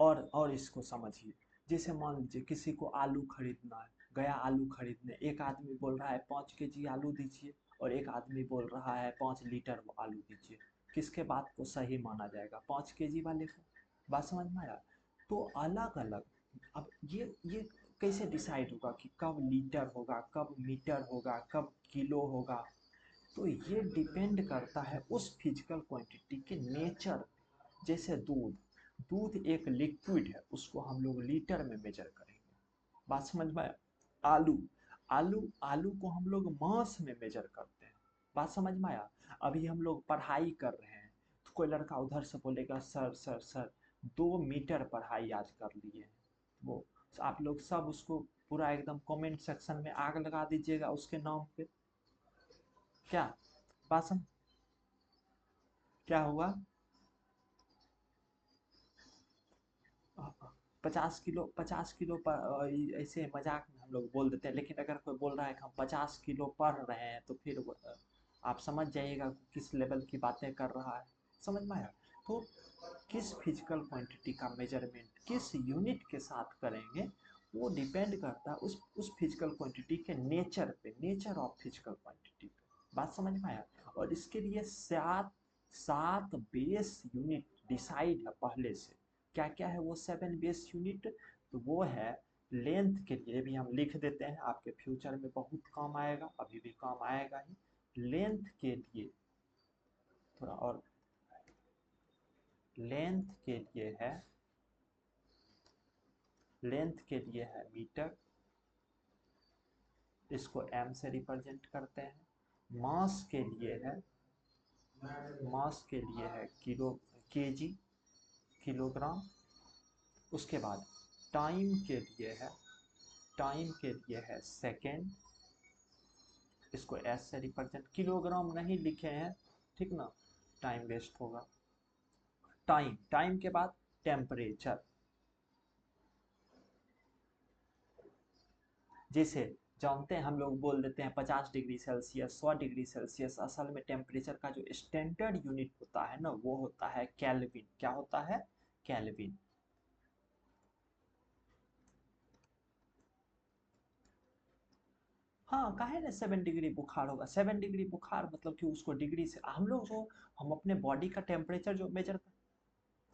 और इसको समझिए, जैसे मान लीजिए किसी को आलू खरीदना है, गया आलू खरीदने, एक आदमी बोल रहा है 5 kg आलू दीजिए और एक आदमी बोल रहा है 5 लीटर आलू दीजिए, किसके बात को सही माना जाएगा? 5 kg वाले को। बात समझ में आया? तो अलग अलग, अब ये कैसे डिसाइड होगा कि कब लीटर होगा, कब मीटर होगा, कब किलो होगा? तो ये डिपेंड करता है उस फिजिकल क्वांटिटी के नेचर। जैसे दूध, दूध एक लिक्विड है, उसको हम लोग लीटर में मेजर करेंगे। बात समझ में आया? आलू, आलू को हम लोग मास में मेजर करते हैं। बात समझ में आया? अभी हम लोग पढ़ाई कर रहे हैं, तो कोई लड़का उधर से बोलेगा सर सर सर 2 मीटर पढ़ाई आज कर लिए हैं, वो आप लोग सब उसको पूरा एकदम कमेंट सेक्शन में आग लगा दीजिएगा उसके नाम पे। क्या बात समझ, क्या हुआ? 50 किलो पर ऐसे मजाक में हम लोग बोल देते हैं, लेकिन अगर कोई बोल रहा है कि हम 50 किलो पढ़ रहे हैं तो फिर आप समझ जाइएगा किस लेवल की बातें कर रहा है। समझ में आया? तो किस फिजिकल क्वांटिटी का मेजरमेंट किस यूनिट के साथ करेंगे, वो डिपेंड करता है उस फिजिकल क्वांटिटी के नेचर पे, नेचर ऑफ फिजिकल क्वांटिटी पे। बात समझ में आया? और इसके लिए सात सात बेस यूनिट डिसाइड है पहले से। क्या क्या है वो 7 बेस यूनिट? तो वो है लेंथ के लिए भी हम लिख देते हैं, आपके फ्यूचर में बहुत काम आएगा, अभी भी काम आएगा ही। लेंथ के लिए थोड़ा और, लेंथ के लिए है, लेंथ के लिए है मीटर, इसको एम से रिप्रेजेंट करते हैं। मास के लिए है, मास के लिए है किलो, केजी, किलोग्राम। उसके बाद टाइम के लिए है, टाइम के लिए है सेकेंड, इसको एस से रिप्रेजेंट, किलोग्राम नहीं लिखे हैं, ठीक ना, टाइम वेस्ट होगा। टाइम, टाइम के बाद टेम्परेचर, जैसे जानते हैं हम लोग बोल देते हैं 50 डिग्री सेल्सियस, 100 डिग्री सेल्सियस, असल में टेम्परेचर का जो स्टैंडर्ड यूनिट होता है ना, वो होता है कैल्विन। क्या होता है? कैल्विन। हाँ, काहे ना 7 डिग्री बुखार होगा? 7 डिग्री बुखार मतलब कि उसको डिग्री से हम लोग जो, हम अपने बॉडी का टेम्परेचर जो मेजर कर,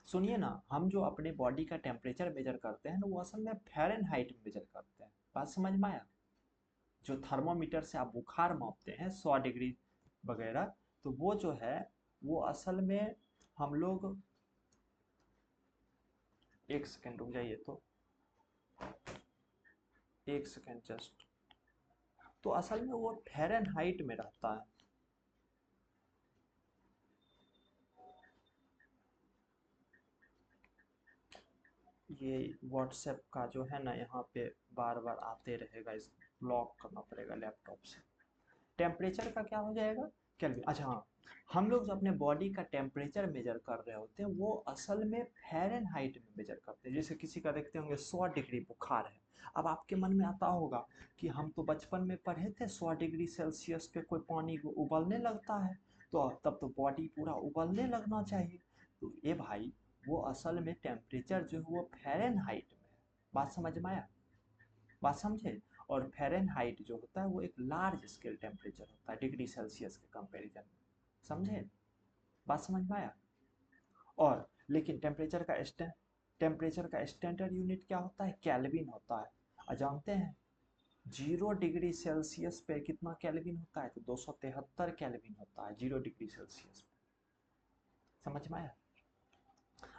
सुनिए ना, हम जो अपने बॉडी का टेम्परेचर मेजर करते हैं ना, वो असल में फ़ारेनहाइट में मेजर करते हैं। बात समझ में आया? जो थर्मोमीटर से आप बुखार मापते हैं 100 डिग्री वगैरह, तो वो जो है वो असल में हम लोग, एक सेकेंड रुक जाइए, तो एक सेकेंड जस्ट, तो असल में वो फ़ारेनहाइट में रहता है। ये व्हाट्सएप का जो है ना, यहाँ पे बार बार आते रहेगा, इस ब्लॉक करना पड़ेगा लैपटॉप से। टेम्परेचर का क्या हो जाएगा? केल्विन। अच्छा हाँ, हम लोग जो अपने बॉडी का टेम्परेचर मेजर कर रहे होते हैं वो असल में फ़ारेनहाइट में मेजर करते हैं। जैसे किसी का देखते होंगे 100 डिग्री बुखार है, अब आपके मन में आता होगा कि हम तो बचपन में पढ़े थे 100 डिग्री सेल्सियस पे कोई पानी को उबलने लगता है, तो तब तो बॉडी पूरा उबलने लगना चाहिए। तो ये भाई, वो असल में टेम्परेचर जो है वो फ़ारेनहाइट में है। बात समझ में आया? बात समझे? और फ़ारेनहाइट जो होता है वो एक लार्ज स्केल टेम्परेचर होता है डिग्री सेल्सियस के कंपैरिजन में। समझे? बात समझ में आया? और लेकिन टेम्परेचर का स्टैंडर्ड यूनिट क्या होता है? केल्विन होता है। और जानते हैं 0 डिग्री सेल्सियस पे कितना केल्विन होता है? तो 273 केल्विन होता है 0 डिग्री सेल्सियस पे। समझ में आया?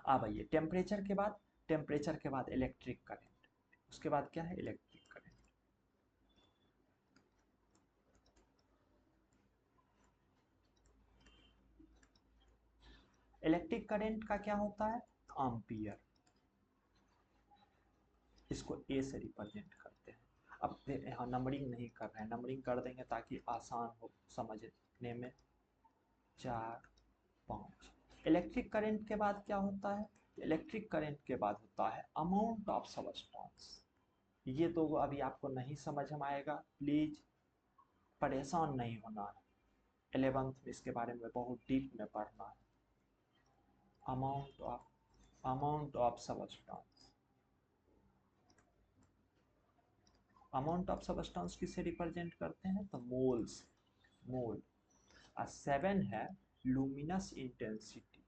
अब आइए टेम्परेचर के बाद इलेक्ट्रिक करंट, उसके बाद क्या है? Electric current. इलेक्ट्रिक करंट का क्या होता है? एम्पियर, इसको ए से रिप्रेजेंट करते हैं। अब यहाँ नंबरिंग नहीं कर रहे हैं, नंबरिंग कर देंगे ताकि आसान हो समझने में। 4, 5। इलेक्ट्रिक करंट के बाद क्या होता है? इलेक्ट्रिक करंट के बाद होता है अमाउंट ऑफ सबस्टेंस। ये तो अभी आपको नहीं समझ में आएगा, प्लीज परेशान नहीं होना है, 11th में इसके बारे में बहुत डीप में पढ़ना है। Amount of substance, amount of substance किसे रिप्रेजेंट करते हैं, तो मोल्स, मोल। और 7 है luminous intensity,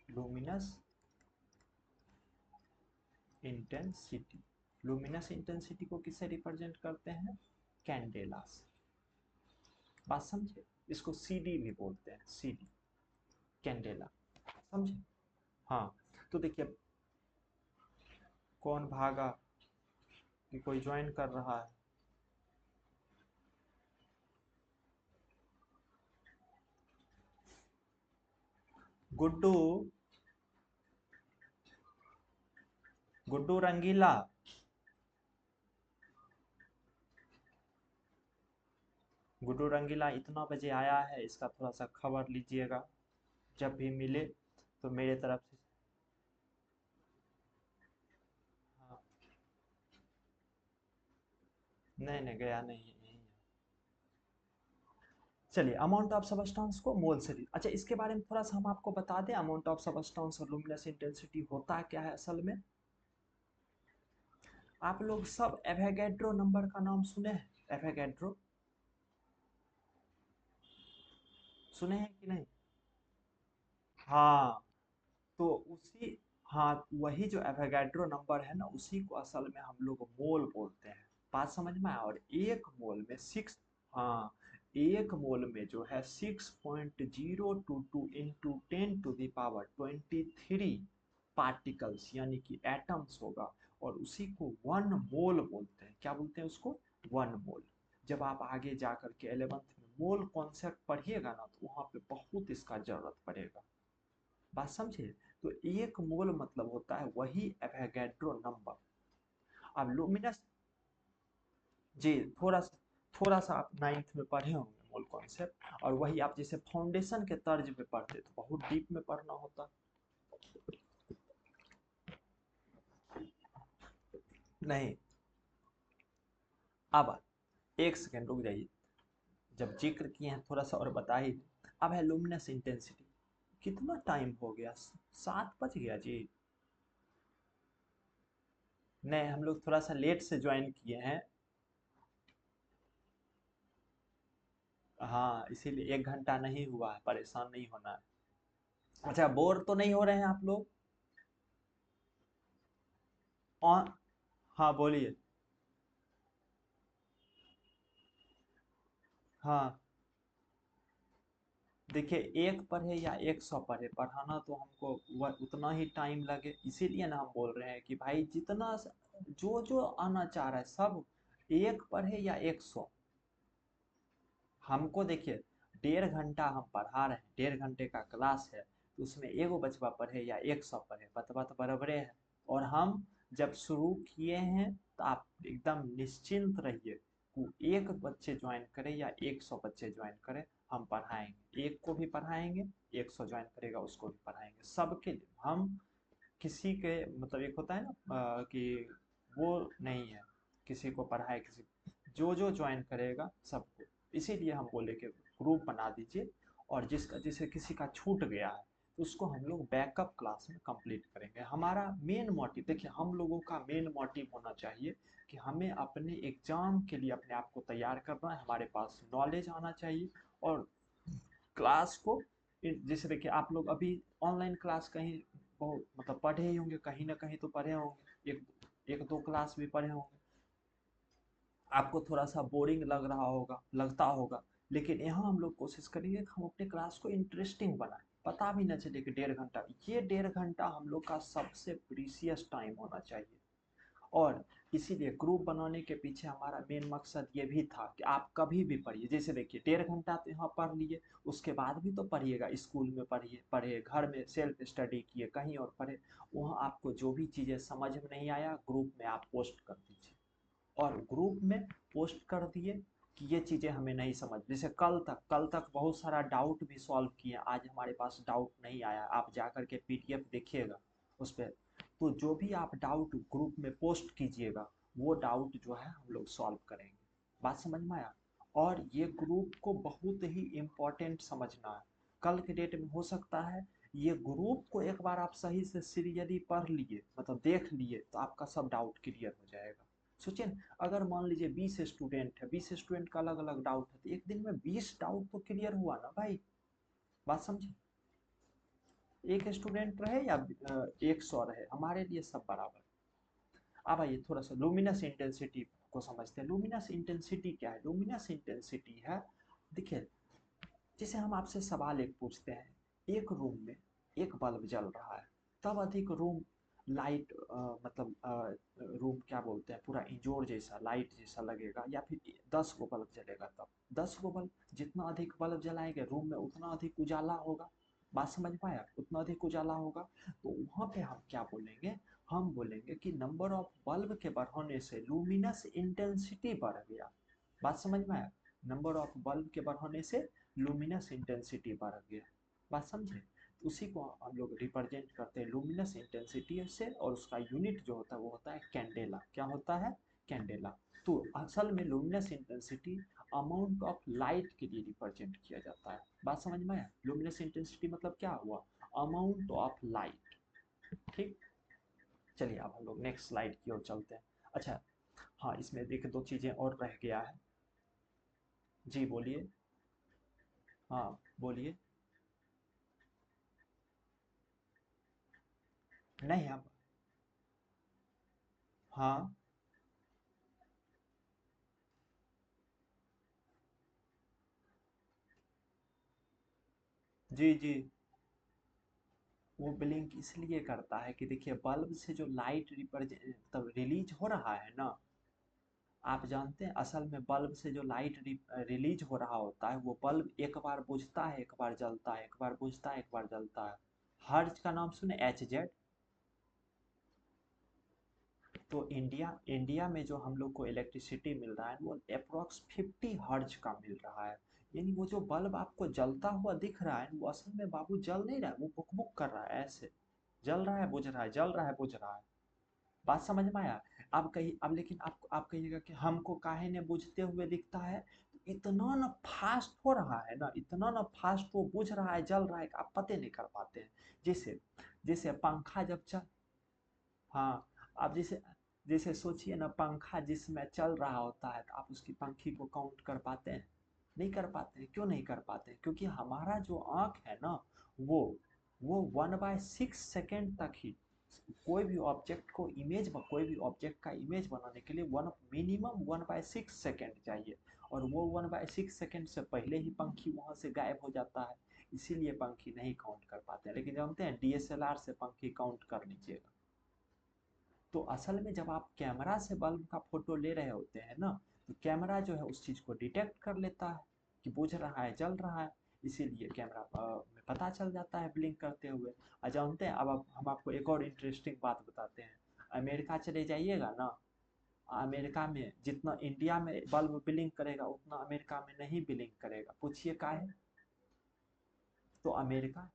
luminous intensity, luminous intensity को किससे रिप्रेजेंट करते हैं, कैंडेला से। बात समझे, इसको सीडी भी बोलते हैं, सीडी, कैंडेला, समझे। हाँ, तो देखिए कौन भागा कि कोई ज्वाइन कर रहा है, गुड्डू, गुड्डू रंगीला, गुड्डू रंगीला इतना बजे आया है, इसका थोड़ा सा खबर लीजिएगा, जब भी मिले तो मेरे तरफ से। हाँ, नहीं नहीं गया नहीं, यहीं है। चलिए, अमाउंट ऑफ सबस्टेंस को मोल से, अच्छा इसके बारे में थोड़ा सा हम आपको बता दें, अमाउंट ऑफ सबस्टेंस और लुमिनस इंटेंसिटी होता क्या है असल में। आप लोग सब एवोगैड्रो नंबर का नाम सुने हैं, एवोगैड्रो सुने हैं कि नहीं। हाँ, तो उसी, हाँ वही जो एवोगैड्रो नंबर है ना, उसी को असल में हम लोग मोल बोलते हैं। बात समझ में आया। और एक मोल में 6, हाँ एक मोल में जो है 6.022 इंटू 10⁻23 पार्टिकल्स यानी कि एटम्स होगा, और उसी को 1 मोल बोलते हैं। क्या बोलते हैं उसको, 1 मोल। जब आप आगे जा करके 11th में मोल कॉन्सेप्ट पढ़िएगा ना, तो वहाँ पे बहुत इसका जरूरत पड़ेगा। बात समझे। तो एक मोल मतलब होता है वही एवोगैड्रो नंबर। अब लुमिनस, जी थोड़ा सा आप 9th में पढ़े होंगे मोल कॉन्सेप्ट, और वही आप जैसे फाउंडेशन के तर्ज पे पढ़ते तो बहुत डीप में पढ़ना होता। नहीं, अब एक सेकेंड रुक जाइए, जब जिक्र किए हैं थोड़ा सा और बता ही दें। अब है लुमिनस इंटेंसिटी। कितना टाइम हो गया, 7 बज गया जी। नहीं, हम लोग थोड़ा सा लेट से ज्वाइन किए हैं। हाँ, इसीलिए 1 घंटा नहीं हुआ है, परेशान नहीं होना है। अच्छा, बोर तो नहीं हो रहे हैं आप लोग। और हाँ बोलिए। हाँ, देखिए 1 पढ़े या 100 पढ़े, पढ़ाना तो हमको वह उतना ही टाइम लगे, इसीलिए ना हम बोल रहे हैं कि भाई जितना जो जो आना चाह रहा है सब, 1 पढ़े या 100, हमको देखिए 1.5 घंटा हम पढ़ा रहे हैं, 1.5 घंटे का क्लास है, तो उसमें एगो बचवा पढ़े या 100 पढ़े, बतवा तो बराबरे है। और हम जब शुरू किए हैं तो आप एकदम निश्चिंत रहिए, वो एक बच्चे ज्वाइन करे या 100 बच्चे ज्वाइन करे, हम पढ़ाएंगे, एक को भी पढ़ाएंगे, 100 ज्वाइन करेगा उसको भी पढ़ाएंगे, सबके लिए हम। किसी के मतलब एक होता है ना कि वो नहीं है, किसी को पढ़ाए किसी, जो जो ज्वाइन करेगा सबको। इसीलिए हम बोले कि ग्रुप बना दीजिए, और जिसका जैसे किसी का छूट गया है तो उसको हम लोग बैकअप क्लास में कंप्लीट करेंगे। हमारा मेन मोटिव देखिए, हम लोगों का मेन मोटिव होना चाहिए कि हमें अपने एग्जाम के लिए अपने आप को तैयार करना है, हमारे पास नॉलेज आना चाहिए। और क्लास को, जैसे देखिए आप लोग अभी ऑनलाइन क्लास कहीं बहुत मतलब पढ़े ही होंगे, कहीं ना कहीं तो पढ़े होंगे, एक दो क्लास भी पढ़े होंगे, आपको थोड़ा सा बोरिंग लग रहा होगा, लगता होगा। लेकिन यहाँ हम लोग कोशिश करेंगे कि हम अपने क्लास को इंटरेस्टिंग बनाएं, पता भी न चले कि 1.5 घंटा, ये 1.5 घंटा हम लोग का सबसे प्रीसियस टाइम होना चाहिए। और इसीलिए ग्रुप बनाने के पीछे हमारा मेन मकसद ये भी था कि आप कभी भी पढ़िए, जैसे देखिए 1.5 घंटा तो यहाँ पढ़ लिए, उसके बाद भी तो पढ़िएगा, स्कूल में पढ़िए, पढ़े घर में सेल्फ स्टडी किए, कहीं और पढ़े, वहाँ आपको जो भी चीज़ें समझ में नहीं आया ग्रुप में आप पोस्ट कर दीजिए। और ग्रुप में पोस्ट कर दिए कि ये चीज़ें हमें नहीं समझ, जैसे कल तक बहुत सारा डाउट भी सॉल्व किए, आज हमारे पास डाउट नहीं आया, आप जा कर के पीडीएफ देखिएगा उस पर। तो जो भी आप डाउट ग्रुप में पोस्ट कीजिएगा, वो डाउट जो है हम लोग सॉल्व करेंगे। बात समझ में आया। और ये ग्रुप को बहुत ही इम्पोर्टेंट समझना है। कल के डेट में हो सकता है ये ग्रुप को एक बार आप सही से सीरियली पढ़ लिए, मतलब देख लिए, तो आपका सब डाउट क्लियर हो जाएगा। सोचिए ना, अगर मान लीजिए 20 स्टूडेंट है, 20 स्टूडेंट का अलग अलग डाउट है, तो एक दिन में 20 डाउट तो क्लियर हुआ ना भाई। बात समझे? एक स्टूडेंट रहे या 100 रहे, हमारे लिए सब बराबर। अब आइए थोड़ा सा लुमिनस इंटेंसिटी को समझते हैं। लुमिनस इंटेंसिटी क्या है? लुमिनस इंटेंसिटी है, देखिए, जैसे हम आपसे सवाल एक पूछते हैं, एक रूम में एक बल्ब जल रहा है, तब अधिक रूम लाइट रूम क्या बोलते हैं, पूरा इंजोर जैसा लाइट जैसा लगेगा, या फिर 10 गो बल्ब जलेगा तब? 10 गो बल्ब, जितना अधिक बल्ब जलाएंगे रूम में उतना अधिक उजाला होगा। बात समझ पाया? उतना अधिक उजाला होगा। तो वहाँ पे हम क्या बोलेंगे? हम बोलेंगे कि नंबर ऑफ बल्ब के बढ़ने से लूमिनस इंटेंसिटी बढ़ गया। बात समझ में आया? नंबर ऑफ बल्ब के बढ़ने से लुमिनस इंटेंसिटी बढ़ गया। बात समझे? उसी को हम लोग रिप्रेजेंट करते हैं लुमिनस इंटेंसिटी से, और उसका यूनिट जो होता है वो होता है कैंडेला। क्या होता है? कैंडेला। तो असल में luminous intensity amount of light के लिए रिप्रेजेंट किया जाता है। बात समझ में आया? लुमिनस इंटेंसिटी मतलब क्या हुआ? Amount of light. ठीक। चलिए अब हम लोग नेक्स्ट स्लाइड की ओर चलते हैं। अच्छा, हाँ, इसमें देखिए 2 चीजें और रह गया है। जी बोलिए। हाँ बोलिए। नहीं आप। हाँ। जी जी। वो ब्लिंक इसलिए करता है कि देखिए, बल्ब से जो लाइट रिप्रेजेंट तब रिलीज हो रहा है ना, आप जानते हैं असल में बल्ब से जो लाइट रिलीज हो रहा होता है, वो बल्ब एक बार बुझता है एक बार जलता है, एक बार बुझता है एक बार जलता है। हर्ज का नाम सुने? HZ। तो इंडिया इंडिया में जो हम लोग को इलेक्ट्रिसिटी मिल रहा है वो अप्रोक्स 50 हर्ज का मिल रहा है। यानी वो जो बल्ब आपको जलता हुआ दिख रहा है वो असल में बाबू जल नहीं रहा है, वो बुक बुक कर रहा है ऐसे। जल रहा है बुझ रहा है, जल रहा है बुझ रहा है। बात समझ में आया? अब कही अब लेकिन आप कहिएगा कि हमको काहे ने बुझते हुए दिखता है, तो इतना ना फास्ट हो रहा है ना, इतना ना फास्ट वो बुझ रहा है जल रहा है कि आप पते नहीं कर पाते हैं। जैसे जैसे पंखा जब चल। हाँ। आप जैसे जैसे सोचिए ना, पंखा जिसमें चल रहा होता है तो आप उसकी पंखी को काउंट कर पाते हैं? नहीं कर पाते हैं। क्यों नहीं कर पाते हैं? क्योंकि हमारा जो आँख है ना, वो वो 1/6 सेकेंड तक ही, कोई भी ऑब्जेक्ट का इमेज बनाने के लिए वन मिनिमम 1/6 सेकेंड चाहिए। और वो 1/6 सेकेंड से पहले ही पंखी वहां से गायब हो जाता है। इसीलिए पंखी नहीं काउंट कर पाते हैं। लेकिन जानते हैं DSLR से पंखी काउंट कर लीजिएगा। तो असल में जब आप कैमरा से बल्ब का फोटो ले रहे होते हैं ना, तो कैमरा जो है उस चीज़ को डिटेक्ट कर लेता है कि बुझ रहा है जल रहा है। इसीलिए कैमरा में पता चल जाता है ब्लिंक करते हुए। और जानते हैं, अब हम आपको एक और इंटरेस्टिंग बात बताते हैं। अमेरिका चले जाइएगा ना, अमेरिका में जितना इंडिया में बल्ब ब्लिंक करेगा उतना अमेरिका में नहीं ब्लिंक करेगा। पूछिए काहे? तो अमेरिका,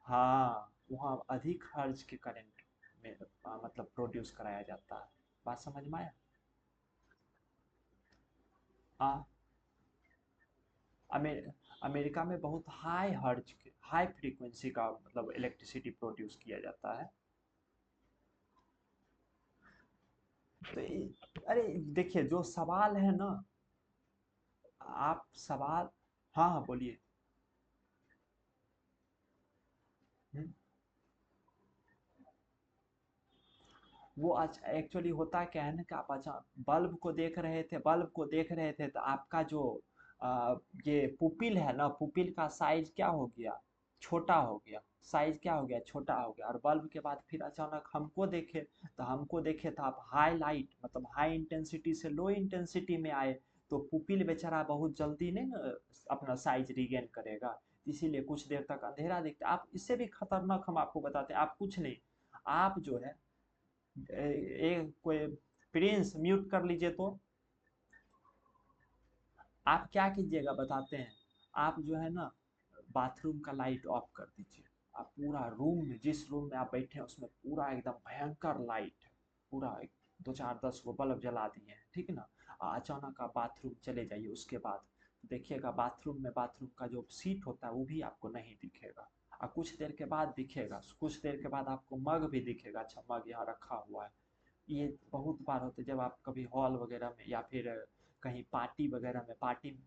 हाँ, वहाँ अधिक हर्ज के करंट में मतलब प्रोड्यूस कराया जाता है। बात समझ में आया? हाँ। अमेरिका में बहुत हाई फ्रीक्वेंसी का मतलब इलेक्ट्रिसिटी प्रोड्यूस किया जाता है। तो अरे देखिए, जो सवाल है ना, आप सवाल। हाँ हाँ बोलिए। हम्म। वो एक्चुअली होता क्या है ना, कि आप अच्छा बल्ब को देख रहे थे तो आपका जो आ, ये पुपिल है ना, पुपिल का साइज क्या हो गया? छोटा हो गया। साइज क्या हो गया? छोटा हो गया। और बल्ब के बाद फिर अचानक हमको देखे तो आप हाई लाइट मतलब हाई इंटेंसिटी से लो इंटेंसिटी में आए। तो पुपिल बेचारा बहुत जल्दी नहीं ना अपना साइज रिगेन करेगा। इसीलिए कुछ देर तक अंधेरा दिखता है। आप इससे भी खतरनाक हम आपको बताते हैं, आप कुछ नहीं, आप जो है एक कोई प्रिंस म्यूट कर लीजिए तो। आप क्या कीजिएगा बताते हैं। आप जो है ना, बाथरूम का लाइट ऑफ कर दीजिए। आप पूरा रूम में, जिस रूम में आप बैठे हैं उसमें पूरा एकदम भयंकर लाइट है। पूरा दो चार 10 गो बल्ब जला दिए हैं, ठीक है ना? अचानक आप बाथरूम चले जाइए, उसके बाद देखिएगा बाथरूम का जो सीट होता है वो भी आपको नहीं दिखेगा। और कुछ देर के बाद दिखेगा, कुछ देर के बाद आपको मग भी दिखेगा, अच्छा मग यहाँ रखा हुआ है। ये बहुत बार होता है जब आप कभी हॉल वगैरह में या फिर कहीं पार्टी वगैरह में, पार्टी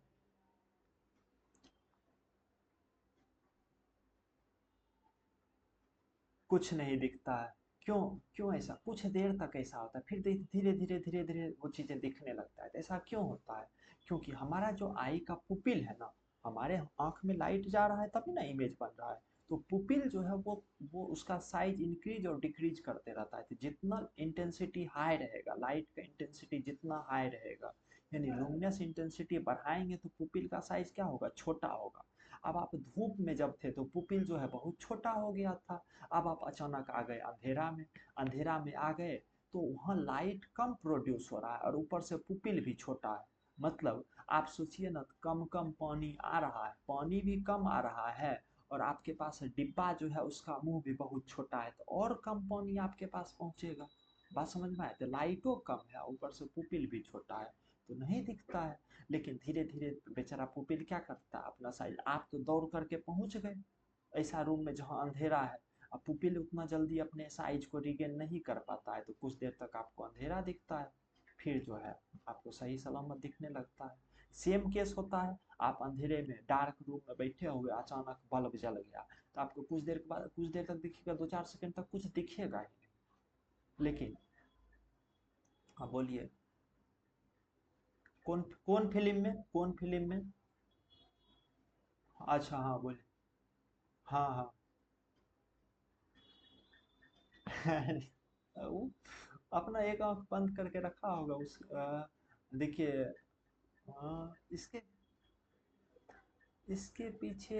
कुछ नहीं दिखता है। क्यों? क्यों ऐसा? कुछ देर तक ऐसा होता है, फिर धीरे धीरे धीरे धीरे वो चीज़ें दिखने लगता है। तो ऐसा क्यों होता है? क्योंकि हमारा जो आई का पुपिल है ना, हमारे आँख में लाइट जा रहा है तभी ना इमेज बन रहा है। तो पुपिल जो है वो उसका साइज इंक्रीज और डिक्रीज करते रहता है। तो जितना इंटेंसिटी हाई रहेगा, लाइट का इंटेंसिटी जितना हाई रहेगा, यानी लुमिनस इंटेंसिटी बढ़ाएंगे तो पुपिल का साइज क्या होगा? छोटा होगा। अब आप धूप में जब थे तो पुपिल जो है बहुत छोटा हो गया था। अब आप अचानक आ गए अंधेरा में, अंधेरा में आ गए तो वहाँ लाइट कम प्रोड्यूस हो रहा है और ऊपर से पुपिल भी छोटा है। मतलब आप सोचिए ना, कम कम पानी आ रहा है, पानी भी कम आ रहा है, और आपके पास डिब्बा जो है उसका मुंह भी बहुत छोटा है, तो और कम पानी आपके पास पहुंचेगा। बात समझ में आए? तो लाइटो कम है, ऊपर से पुपिल भी छोटा है, तो नहीं दिखता है। लेकिन धीरे धीरे बेचारा पुपिल क्या करता है? अपना साइज, आप तो दौड़ करके पहुंच गए ऐसा रूम में जहाँ अंधेरा है। अब पुपिल उतना जल्दी अपने साइज को रिगेन नहीं कर पाता है, तो कुछ देर तक आपको अंधेरा दिखता है, फिर जो है आपको सही सलामत दिखने लगता है। सेम केस होता है, आप अंधेरे में डार्क रूम में बैठे हुए अचानक बल्ब जल गया, तो आपको कुछ देर के बाद, कुछ देर तक दिखेगा, 2-4 सेकंड तक कुछ दिखेगा ही नहीं। लेकिन हाँ बोलिए। कौन कौन फिल्म में, कौन फिल्म में? अच्छा हाँ बोलिए। हाँ हाँ। वो अपना एक आंख बंद करके रखा होगा उस देखिए। इसके इसके पीछे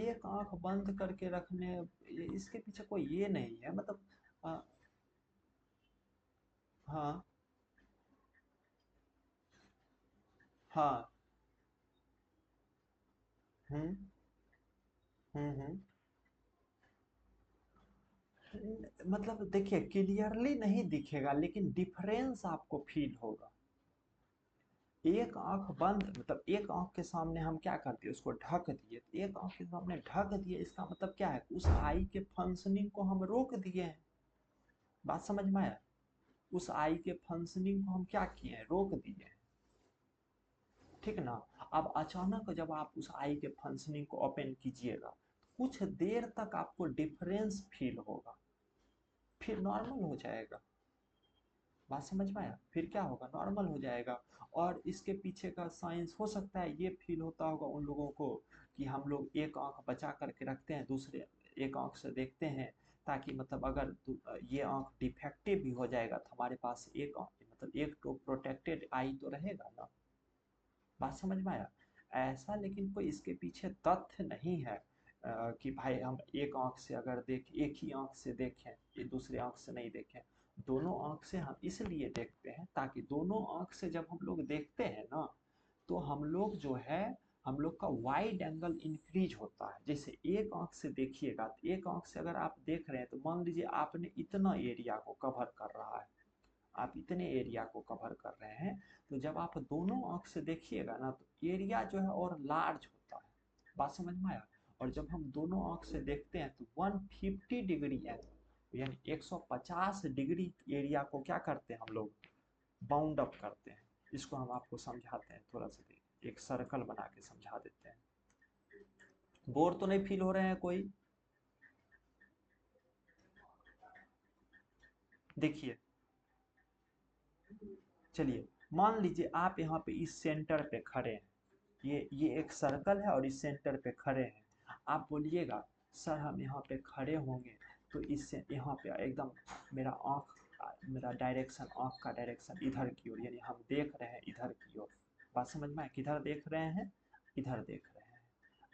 एक आंख बंद करके रखने, इसके पीछे कोई ये नहीं है, मतलब अ, हाँ हाँ। हम्म हम्म। मतलब देखिए क्लियरली नहीं दिखेगा लेकिन डिफरेंस आपको फील होगा। एक आंख बंद, मतलब एक आंख के सामने हम क्या करते हैं, उसको ढक दिए, तो एक आंख के सामने ढक दिए, इसका मतलब क्या है? उस आई के फंक्शनिंग को हम रोक दिए हैं। बात समझ में आया? उस आई के फंक्शनिंग को हम क्या किए हैं? रोक दिए हैं। ठीक ना? अब अचानक जब आप उस आई के फंक्शनिंग को ओपन कीजिएगा, कुछ देर तक आपको डिफरेंस फील होगा, फिर नॉर्मल हो जाएगा। बात समझ में आया? फिर क्या होगा? नॉर्मल हो जाएगा। और इसके पीछे का साइंस हो सकता है ये फील होता होगा उन लोगों को कि हम लोग एक आंख बचा करके रखते हैं, दूसरे एक आंख से देखते हैं, ताकि मतलब अगर ये आंख डिफेक्टिव भी हो जाएगा तो हमारे पास एक आंख, मतलब एक तो प्रोटेक्टेड आई तो रहेगा ना। बात समझ में आया? ऐसा लेकिन कोई इसके पीछे तथ्य नहीं है कि भाई हम एक आंख से अगर देख, एक ही आंख से देखें, ये दूसरे आंख से नहीं देखें। दोनों आंख से हम इसलिए देखते हैं ताकि दोनों आंख से जब हम लोग देखते हैं ना, तो हम लोग जो है, हम लोग का वाइड एंगल इंक्रीज होता है। जैसे एक आंख से देखिएगा, तो एक आंख से अगर आप देख रहे हैं तो मान लीजिए आपने इतना एरिया को कवर कर रहा है, आप इतने एरिया को कवर कर रहे हैं, तो जब आप दोनों आंख से देखिएगा ना तो एरिया जो है और लार्ज होता है। बात समझ में आया? और जब हम दोनों आंख से देखते हैं तो 150 डिग्री एंगल, यानी 150 डिग्री एरिया को क्या करते हैं हम लोग? बाउंड अप करते हैं। इसको हम आपको समझाते हैं, थोड़ा सा एक सर्कल बना के समझा देते हैं। बोर तो नहीं फील हो रहे हैं कोई? देखिए, चलिए, मान लीजिए आप यहाँ पे इस सेंटर पे खड़े हैं, ये एक सर्कल है और इस सेंटर पे खड़े हैं। आप बोलिएगा सर हम यहाँ पे खड़े होंगे तो इससे यहाँ पे एकदम मेरा आँख, मेरा डायरेक्शन, आँख का डायरेक्शन इधर की ओर, यानी हम देख रहे हैं इधर की ओर। बात समझ में आए? किधर देख रहे हैं? इधर देख रहे हैं।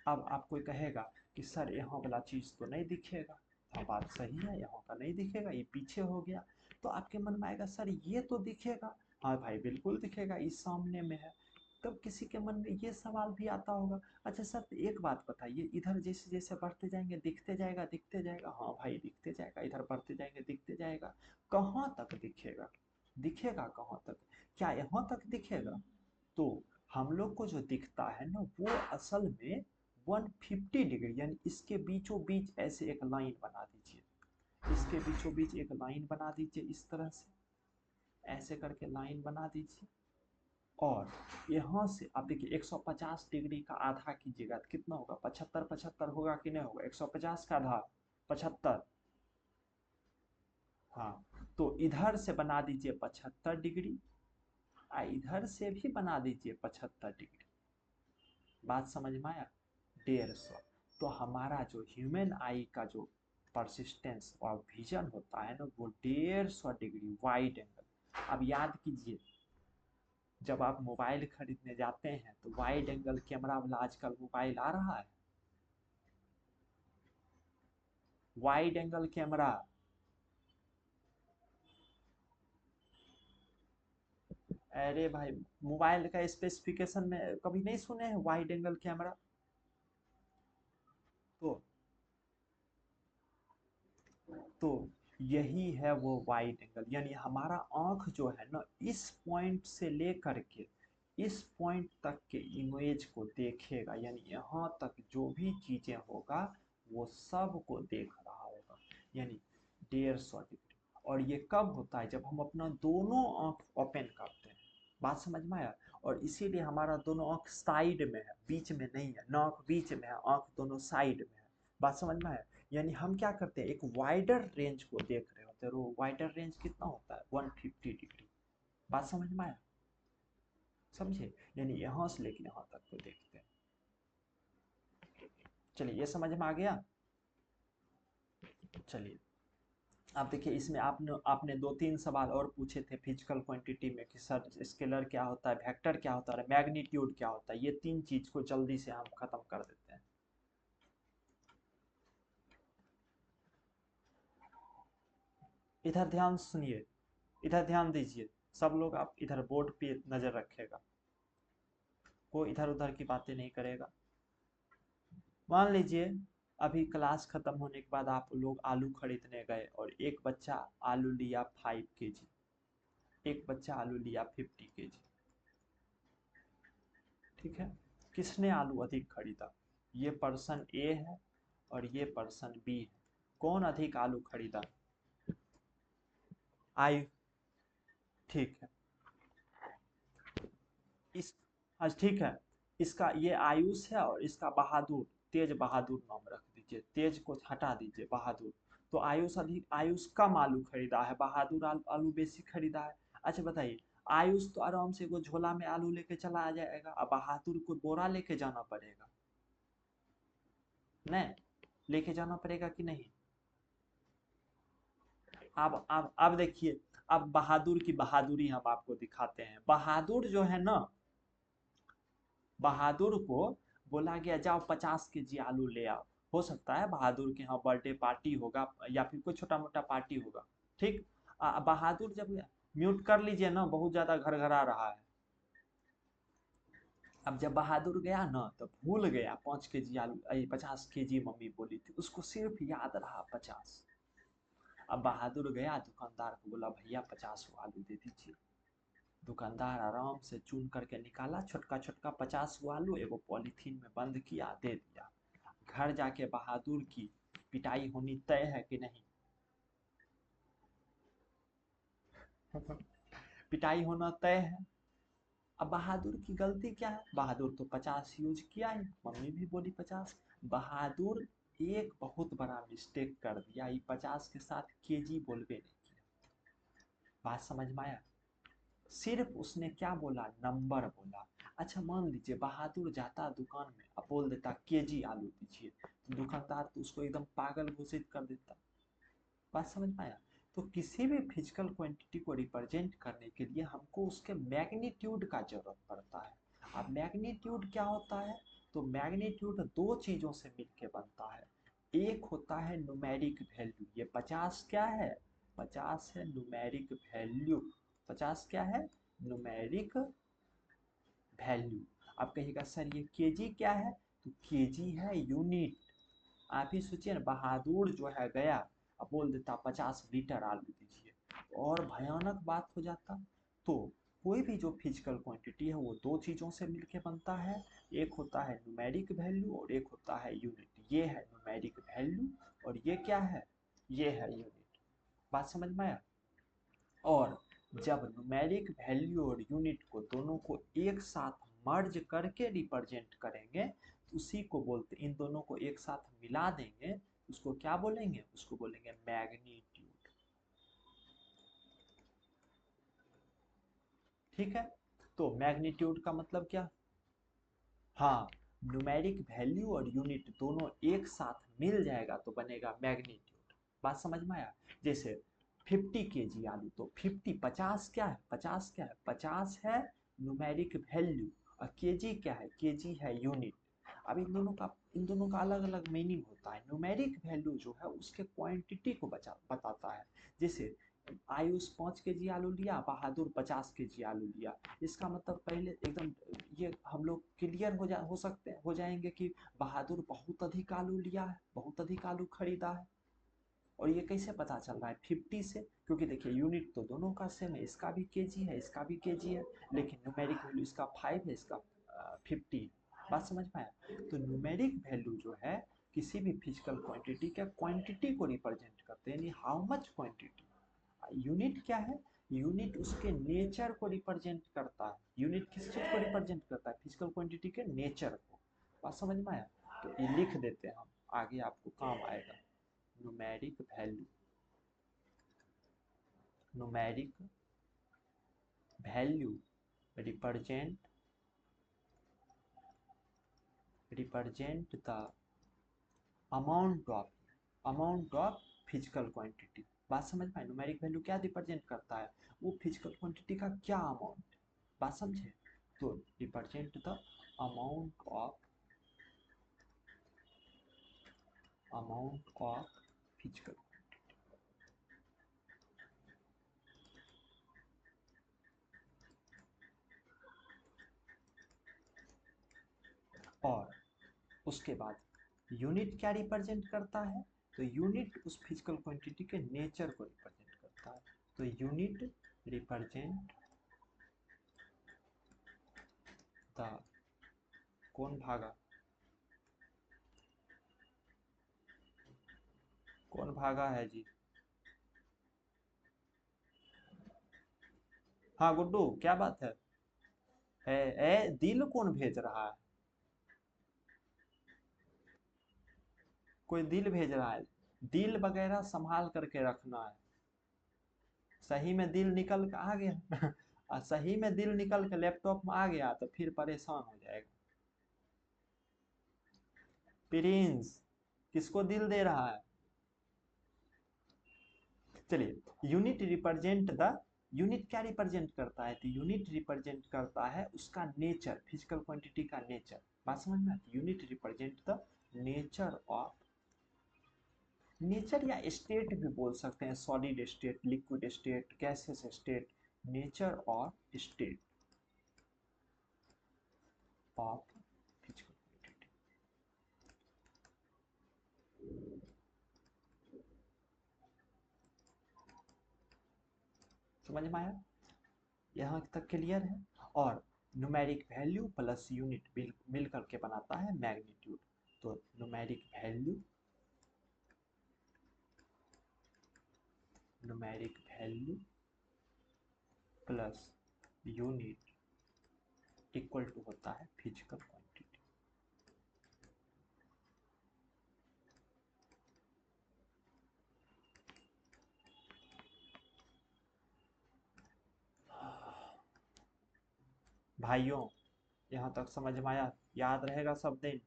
अब आप कोई कहेगा कि सर यहाँ वाला चीज़ तो नहीं दिखेगा। हाँ बात सही है, यहाँ का नहीं दिखेगा, ये पीछे हो गया। तो आपके मन में आएगा सर ये तो दिखेगा। हाँ भाई बिल्कुल दिखेगा, इस सामने में है। तब किसी के मन में ये सवाल भी आता होगा, अच्छा सर तो एक बात बताइए, इधर जैसे जैसे बढ़ते जाएंगे दिखते जाएगा, दिखते जाएगा? हाँ भाई दिखते जाएगा, इधर बढ़ते जाएंगे दिखते जाएगा। कहाँ तक दिखेगा? दिखेगा कहाँ तक? क्या यहाँ तक दिखेगा? तो हम लोग को जो दिखता है ना वो असल में 150 डिग्री, यानी इसके बीचों बीच ऐसे एक लाइन बना दीजिए, इसके बीचों बीच एक लाइन बना दीजिए, इस तरह से ऐसे करके लाइन बना दीजिए। और यहाँ से आप देखिए 150 डिग्री का आधा कीजिएगा तो कितना होगा, 75 75 होगा कि नहीं होगा, 150 का आधा 75। हाँ, तो इधर से बना दीजिए 75 डिग्री, इधर से भी बना दीजिए 75 डिग्री। बात समझ में आया? 150। तो हमारा जो ह्यूमन आई का जो परसिस्टेंस और विजन होता है ना, वो 150 डिग्री वाइड एंगल। अब याद कीजिए, जब आप मोबाइल खरीदने जाते हैं तो वाइड एंगल कैमरा वाला आजकल मोबाइल आ रहा है, वाइड एंगल कैमरा। अरे भाई, मोबाइल का स्पेसिफिकेशन में कभी नहीं सुने हैं वाइड एंगल कैमरा? तो तो यही है वो वाइड एंगल, यानी हमारा आंख जो है ना, इस पॉइंट से लेकर के इस पॉइंट तक के इमेज को देखेगा, यानी यहाँ तक जो भी चीजें होगा वो सब को देख रहा होगा, यानी 150 डिग्री। और ये कब होता है, जब हम अपना दोनों आंख ओपन करते हैं। बात समझ में आया? और इसीलिए हमारा दोनों आंख साइड में है, बीच में नहीं है, नाक बीच में है, आंख दोनों साइड में है। बात समझ में आया? यानी हम क्या करते हैं, एक वाइडर रेंज को देख रहे होते हैं। वो वाइडर रेंज कितना होता है, 150 डिग्री। बात समझ में आया? समझे? यानी यहाँ से लेके यहाँ तक को देखते हैं। चलिए, ये समझ में आ गया। चलिए, आप देखिए, इसमें आपने 2-3 सवाल और पूछे थे फिजिकल क्वांटिटी में कि सर स्केलर क्या होता है, वेक्टर क्या होता है, मैग्नीट्यूड क्या होता है। ये 3 चीज को जल्दी से हम खत्म कर देते हैं। इधर ध्यान सुनिए, इधर ध्यान दीजिए सब लोग। आप इधर बोर्ड पे नजर रखेगा, कोई इधर उधर की बातें नहीं करेगा। मान लीजिए अभी क्लास खत्म होने के बाद आप लोग आलू खरीदने गए और एक बच्चा आलू लिया 5 kg, एक बच्चा आलू लिया 50 kg। ठीक है, किसने आलू अधिक खरीदा? ये पर्सन ए है और ये पर्सन बी है। कौन अधिक आलू खरीदा? आई, ठीक है। इस आज ठीक है, इसका ये आयुष है और इसका बहादुर, तेज बहादुर नाम रख दीजिए, तेज को हटा दीजिए, बहादुर। तो आयुष अधिक, आयुष कम आलू खरीदा है, बहादुर आलू बेसी खरीदा है। अच्छा बताइए, आयुष तो आराम से वो झोला में आलू लेके चला आ जाएगा, अब बहादुर को बोरा लेके जाना पड़ेगा, नहीं लेके जाना पड़ेगा कि नहीं? अब देखिए, अब बहादुर की बहादुरी हम आपको दिखाते हैं। बहादुर जो है ना, बहादुर को बोला गया जाओ 50 kg आलू ले आओ। हो सकता है बहादुर के यहाँ बर्थडे पार्टी होगा या फिर कोई छोटा मोटा पार्टी होगा। ठीक, बहादुर जब, म्यूट कर लीजिए ना, बहुत ज्यादा घर घर आ रहा है। अब जब बहादुर गया ना तो भूल गया 5 kg आलू, 50 kg मम्मी बोली थी, उसको सिर्फ याद रहा 50। अब बहादुर गया दुकानदार को बोला भैया 50 को आलू दे दीजिए। दुकानदार आराम से चुन करके निकाला छोटका छोटका 50 को आलू, एगो पॉलीथीन में बंद किया, दे दिया। घर जाके बहादुर की पिटाई होनी तय है कि नहीं? पिटाई होना तय है। अब बहादुर की गलती क्या है, बहादुर तो 50 यूज किया है, मम्मी भी बोली 50। बहादुर एक बहुत बड़ा मिस्टेक कर दिया, ये 50 के साथ केजी बोलबे नहीं किया। बात समझ में आया? सिर्फ उसने क्या बोला, नंबर बोला। अच्छा मान लीजिए बहादुर जाता दुकान में अब बोल देता केजी आलू दीजिए, तो दुकानदार तो उसको एकदम पागल घोषित कर देता। बात समझ में आया? तो किसी भी फिजिकल क्वांटिटी को रिप्रेजेंट करने के लिए हमको उसके मैग्नीट्यूड का जरूरत पड़ता है। अब मैग्नीट्यूड क्या होता है? तो मैग्नीट्यूड दो चीजों से मिलकर बनता है। एक होता है न्यूमेरिक वैल्यू, ये 50 क्या है, 50 है न्यूमेरिक वैल्यू। 50 क्या है, न्यूमेरिक वैल्यू। आप कहिएगा सर ये केजी क्या है, तो केजी है यूनिट। आप ही सोचिए ना, बहादुर जो है गया, अब बोल देता 50 लीटर आलू दीजिए, और भयानक बात हो जाता। तो कोई भी जो फिजिकल क्वांटिटी है वो दो चीज़ों से मिलके बनता है, एक होता है न्यूमेरिक वैल्यू और एक होता है यूनिट। ये है न्यूमेरिक वैल्यू और ये क्या है, ये है यूनिट। बात समझ में आया। और जब न्यूमेरिक वैल्यू और यूनिट को दोनों को एक साथ मर्ज करके रिप्रेजेंट करेंगे, उसी को बोलते, इन दोनों को एक साथ मिला देंगे, उसको क्या बोलेंगे, उसको बोलेंगे मैग्नीट्यूड। ठीक है, तो मैग्नीट्यूड का मतलब क्या, हाँ, न्यूमेरिक वैल्यू और यूनिट दोनों एक साथ मिल जाएगा तो बनेगा मैग्नीट्यूड। बात समझ में आया। जैसे 50 kg आलू, तो 50 50 क्या है, 50 क्या है, 50 है न्यूमेरिक वैल्यू और केजी क्या है, केजी है यूनिट। अब इन दोनों का अलग अलग मीनिंग होता है। न्यूमेरिक वैल्यू जो है उसके क्वांटिटी को बताता है। जैसे आयुष 5 kg आलू लिया, बहादुर 50 kg आलू लिया। इसका मतलब पहले एकदम ये हम लोग क्लियर हो जाएंगे कि बहादुर बहुत अधिक आलू लिया है, बहुत अधिक आलू खरीदा है। और ये कैसे पता चल रहा है, 50 से, क्योंकि देखिए यूनिट तो दोनों का सेम है, इसका भी केजी है, इसका भी केजी है, लेकिन न्यूमेरिक वैल्यू इसका 5 है, इसका 50। बात समझ में आया। तो न्यूमेरिक वैल्यू जो है किसी भी फिजिकल क्वांटिटी के क्वांटिटी को रिप्रेजेंट करते हैं, यानी हाउ मच क्वांटिटी। यूनिट क्या है, यूनिट उसके नेचर को रिप्रेजेंट करता है। यूनिट किस चीज को रिप्रेजेंट करता है, फिजिकल क्वांटिटी के नेचर को। बात समझ में आया। तो ये लिख देते हैं हम, आगे आपको काम आएगा। Numeric value, numeric value represent the amount of physical quantity. बात समझ में, न्यूमेरिक वैल्यू क्या रिप्रेजेंट करता है, वो फिजिकल क्वांटिटी का क्या अमाउंट। बात समझे। तो represent the amount of physical. और उसके बाद यूनिट क्या रिप्रेजेंट करता है, तो यूनिट उस फिजिकल क्वांटिटी के नेचर को रिप्रेजेंट करता है। तो यूनिट रिप्रेजेंट द, कौन भागा, कौन भागा है जी। हाँ गुड्डू, क्या बात है, दिल कौन भेज रहा है, कोई दिल भेज रहा है। दिल वगैरह संभाल करके रखना है। सही में दिल निकल के आ गया और सही में दिल निकल के लैपटॉप में आ गया तो फिर परेशान हो जाएगा। प्रिंस किसको दिल दे रहा है। चलिए, यूनिट क्या रिप्रेजेंट करता है, तो यूनिट रिप्रेजेंट करता है उसका नेचर, फिजिकल क्वांटिटी का नेचर। बात समझ में आती। Unit represent the nature of, nature या स्टेट भी बोल सकते हैं, solid state, liquid state, gases state, nature और स्टेट ऑफ फिजिकल क्वांटिटी। समझ में आया, यहाँ तक क्लियर है। और न्यूमेरिक वैल्यू प्लस यूनिट मिल करके बनाता है मैग्नीट्यूड। तो numeric value plus unit equal to होता है फिजिकल क्वांटिटी। भाइयों, यहाँ तक समझ में आया, याद रहेगा सब दिन।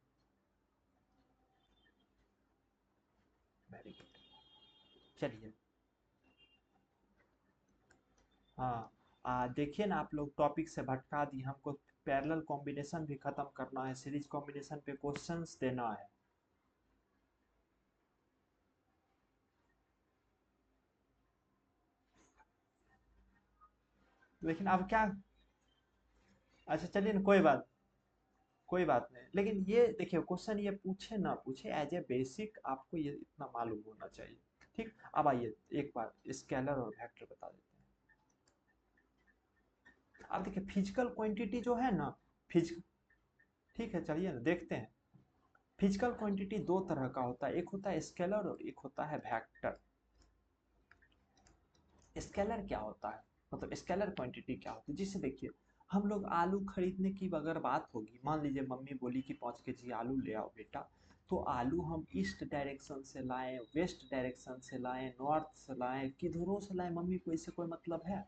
Very good. चलिए, हाँ, देखिए ना, आप लोग टॉपिक से भटका दिए हमको। पैरेलल कॉम्बिनेशन भी खत्म करना है, सीरीज कॉम्बिनेशन पे क्वेश्चंस देना है। लेकिन अब क्या, अच्छा चलिए ना, कोई बात नहीं, लेकिन ये देखिए क्वेश्चन ये पूछे ना पूछे, एज ए बेसिक आपको ये इतना मालूम होना चाहिए। ठीक, अब आइए एक बार स्केलर और वेक्टर बता देते हैं। अब देखिए फिजिकल क्वांटिटी जो है ना, फिजिकल, ठीक है चलिए ना देखते हैं। फिजिकल क्वांटिटी दो तरह का होता है, एक होता है स्केलर और एक होता है वेक्टर। स्केलर क्या होता है, मतलब स्केलर क्वांटिटी क्या होती है, जिसे देखिए हम लोग आलू खरीदने की अगर बात होगी, मान लीजिए मम्मी बोली कि 5 kg आलू ले आओ बेटा, तो आलू हम ईस्ट डायरेक्शन से लाएं, वेस्ट डायरेक्शन से लाएं, नॉर्थ से लाएं, किधरों से लाएं, मम्मी को इससे कोई मतलब है?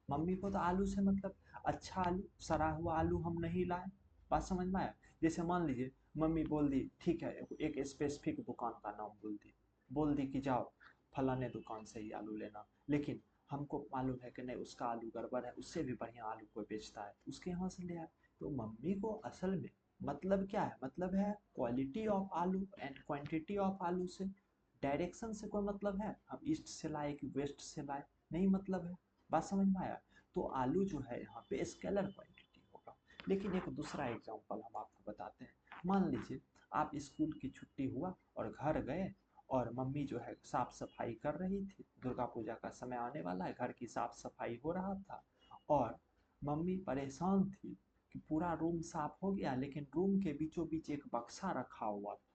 मम्मी को तो आलू से मतलब, अच्छा आलू, सड़ा हुआ आलू हम नहीं लाए। बात समझ में आया? जैसे मान लीजिए मम्मी बोल दी ठीक है, एक स्पेसिफिक दुकान का नाम बोल दी कि जाओ फलाने दुकान से ही आलू लेना, लेकिन हमको मालूम है कि नहीं उसका आलू गड़बड़ है, उससे भी बढ़िया आलू कोई बेचता है, उसके यहाँ से ले आए। तो मम्मी को असल में मतलब क्या है, मतलब है क्वालिटी ऑफ आलू एंड क्वांटिटी ऑफ आलू से। डायरेक्शन से कोई मतलब है, हम ईस्ट से लाए कि वेस्ट से लाए, नहीं मतलब है। बात समझ में आया? तो आलू जो है यहाँ पे स्केलर क्वांटिटी होगा। लेकिन एक दूसरा एग्जांपल हम आपको बताते हैं। मान लीजिए आप स्कूल की छुट्टी हुआ और घर गए, और मम्मी जो है साफ सफाई कर रही थी, दुर्गा पूजा का समय आने वाला है, घर की साफ सफाई हो रहा था, और मम्मी परेशान थी कि पूरा रूम साफ हो गया लेकिन रूम के बीचों बीच एक बक्सा रखा हुआ था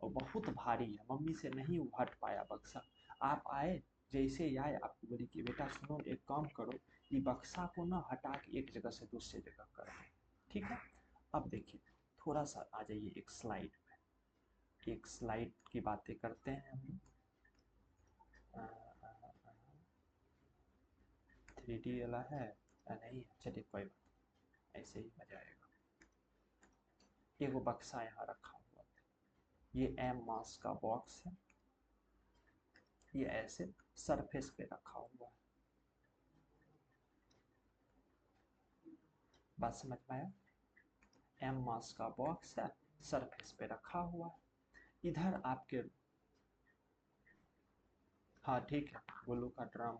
और बहुत भारी है, मम्मी से नहीं उठा पाया बक्सा। आप आए, जैसे ही आए आपको बोली कि बेटा सुनो एक काम करो, ये बक्सा को ना हटा के एक जगह से दूसरी जगह कर दो, ठीक है? अब देखिए थोड़ा सा आ जाइए एक स्लाइड पे, एक स्लाइड की बातें करते हैं हम। 3D वाला है या नहीं? चलिए कोई बात, ऐसे ही मजा आएगा। ये वो बक्सा यहाँ रखा हुआ था, ये एम मास का बॉक्स है, ये ऐसे सरफेस पे रखा हुआ है। बात समझ में आया? एम मास का बॉक्स है, सरफेस पे रखा हुआ है। इधर आपके, हाँ ठीक है, गोलू का ड्रम।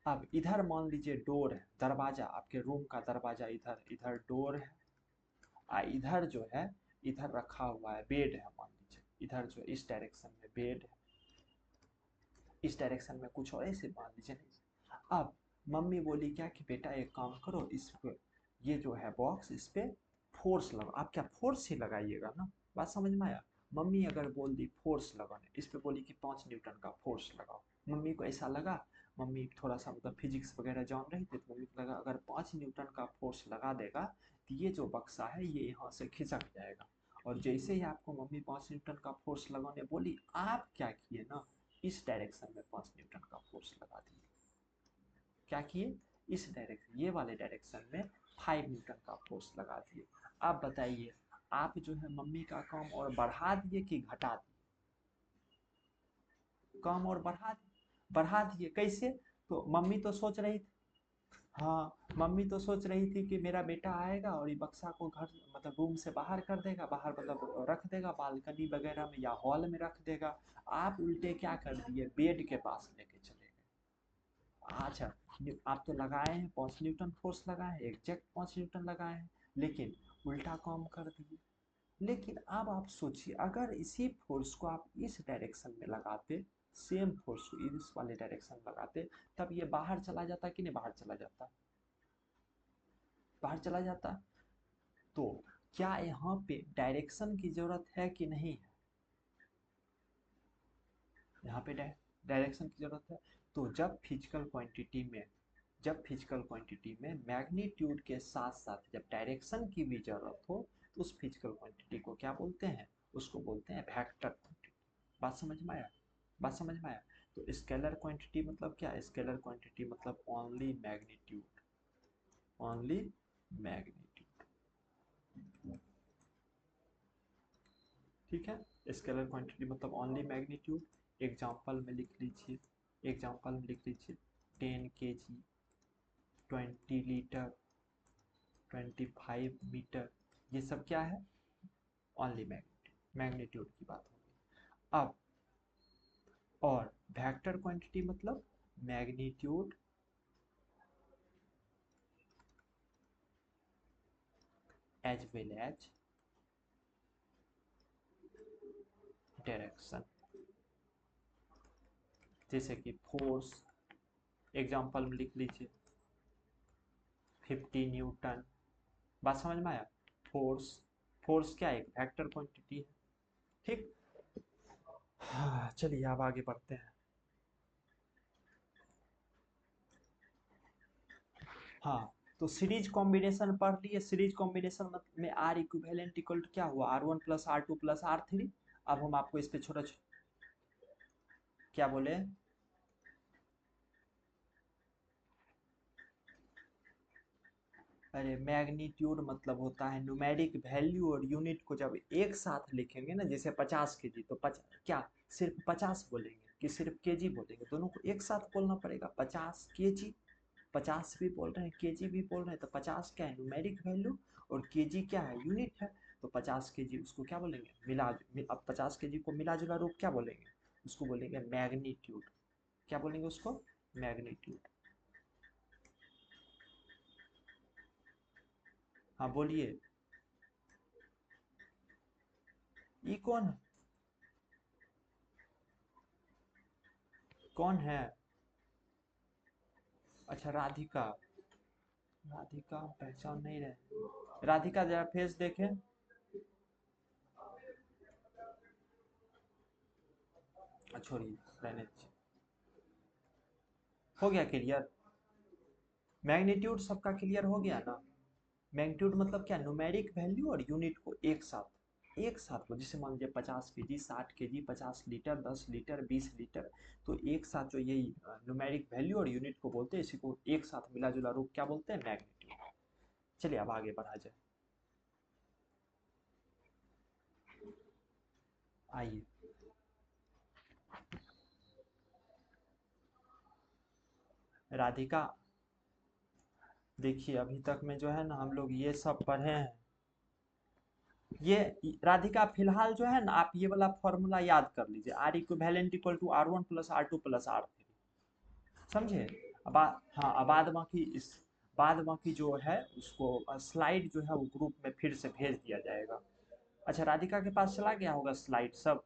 अब इधर मान लीजिए डोर है, दरवाजा, आपके रूम का दरवाजा, इधर इधर डोर है, इधर जो है, इधर रखा हुआ है बेड है, मान लीजिए इधर जो इस डायरेक्शन में बेड है, इस डायरेक्शन में कुछ और ऐसे मान लीजिए नहीं। अब मम्मी बोली क्या कि बेटा एक काम करो, इस पे ये जो है बॉक्स, इस पे फोर्स लगाओ। आप क्या फोर्स ही लगाइएगा ना? बात समझ में आया? मम्मी अगर बोल दी फोर्स लगाने, इस पे बोली कि 5 न्यूटन का फोर्स लगाओ, मम्मी को ऐसा लगा, मम्मी थोड़ा सा मतलब फिजिक्स वगैरह जान रही थी, तो मम्मी को लगा अगर 5 न्यूटन का फोर्स लगा देगा तो ये जो बक्सा है ये यहाँ से खिसक जाएगा। और जैसे ही आपको मम्मी 5 न्यूटन का फोर्स लगाने बोली, आप क्या किए ना, इस डायरेक्शन में 5 न्यूटन का फोर्स लगा दिए। क्या किए? इस डायरेक्शन, ये वाले डायरेक्शन में 5 न्यूटन का फोर्स लगा दिए। आप बताइए, आप जो है मम्मी का काम और बढ़ा दिए कि घटा दिए? काम और बढ़ा दिए। कैसे? तो मम्मी तो सोच रही थी, हाँ मम्मी तो सोच रही थी कि मेरा बेटा आएगा और ये बक्सा को घर मतलब रूम से बाहर कर देगा, बाहर मतलब रख देगा बालकनी वगैरह में या हॉल में रख देगा। आप उल्टे क्या कर दिए, बेड के पास लेके चले गए। अच्छा, आप तो लगाए हैं 5 न्यूटन फोर्स लगाए हैं, एग्जैक्ट 5 न्यूटन लगाए हैं, लेकिन उल्टा काम कर दिए। लेकिन अब आप सोचिए अगर इसी फोर्स को आप इस डायरेक्शन में लगाते, सेम फोर्स को इस वाले डायरेक्शन में लगाते, तब ये बाहर चला जाता कि नहीं बाहर चला जाता? बाहर चला जाता। तो क्या यहाँ पे डायरेक्शन की जरूरत है कि नहीं है? यहाँ पे डायरेक्शन की जरूरत है। तो जब फिजिकल क्वांटिटी में मैग्नीट्यूड के साथ साथ जब डायरेक्शन की भी जरूरत हो, तो उस फिजिकल क्वांटिटी को क्या बोलते हैं? उसको बोलते हैं वेक्टर क्वांटिटी। बात समझ में आया? बात समझ में आया? तो स्केलर क्वांटिटी मतलब क्या? स्केलर क्वांटिटी मतलब ओनली मैग्नीट्यूड, ओनली मैग्नीट्यूड, ठीक है? स्केलर क्वांटिटी मतलब ओनली मैग्नीट्यूड। एग्जांपल में लिख लीजिए, एग्जांपल में लिख लीजिए 10 kg, 20 लीटर, 25 मीटर, ये सब क्या है? ओनली मैग्नीट्यूड, मैग्नीट्यूड की बात होगी। अब और वेक्टर क्वांटिटी मतलब magnitude as well as direction. जैसे कि फोर्स, एग्जांपल में लिख लीजिए 50 न्यूटन। बात समझ में आया। फोर्स, फोर्स क्या है, एक वेक्टर क्वांटिटी है। ठीक। हाँ चलिए अब आगे बढ़ते हैं। हाँ तो सीरीज कॉम्बिनेशन पढ़ लिए। सीरीज कॉम्बिनेशन में आर इक्विवेलेंट इक्वल टू क्या हुआ, R1 plus R2 plus R3। अब हम आपको इस पे छोटा क्या बोले, अरे मैग्नीट्यूड मतलब होता है न्यूमेरिक वैल्यू और यूनिट को जब एक साथ लिखेंगे ना, जैसे 50 kg तो क्या सिर्फ 50 बोलेंगे कि सिर्फ केजी बोलेंगे, दोनों को एक साथ बोलना पड़ेगा। 50 kg, 50 भी बोल रहे हैं केजी भी बोल रहे हैं, तो 50 क्या है न्यूमेरिक वैल्यू और केजी क्या है यूनिट है। तो 50 kg उसको क्या बोलेंगे, अब 50 kg को मिला जुला रूप क्या बोलेंगे, उसको बोलेंगे मैग्नीट्यूड। क्या बोलेंगे उसको, मैग्नीट्यूड। हाँ बोलिए। ये कौन है, कौन है। अच्छा राधिका, राधिका पहचान नहीं रहे। राधिका जरा फेस देखें। छोड़िए रहने दीजिए। हो गया क्लियर, मैग्नीट्यूड सबका क्लियर हो गया ना। मैग्नीट्यूड मतलब क्या, न्यूमेरिक वैल्यू और यूनिट को एक साथ, एक साथ लो। जैसे मान लीजिए 50 kg, 60 kg, 50 litre, 10 litre, 20 litre, तो एक साथ जो यही न्यूमेरिक वैल्यू और यूनिट को बोलते हैं, इसी को एक साथ मिला जुला रूप क्या बोलते हैं, मैग्नीट्यूड। चलिए अब आगे बढ़ा जाए। आइए राधिका, देखिए अभी तक में जो है ना हम लोग ये सब पढ़े हैं। ये राधिका फिलहाल जो है ना आप ये वाला फॉर्मूला याद कर लीजिए, R equivalent equal to R1 plus R2 plus R3। समझे। अब हाँ अब बाद बाकी जो है उसको स्लाइड जो है वो ग्रुप में फिर से भेज दिया जाएगा। अच्छा राधिका के पास चला गया होगा स्लाइड सब,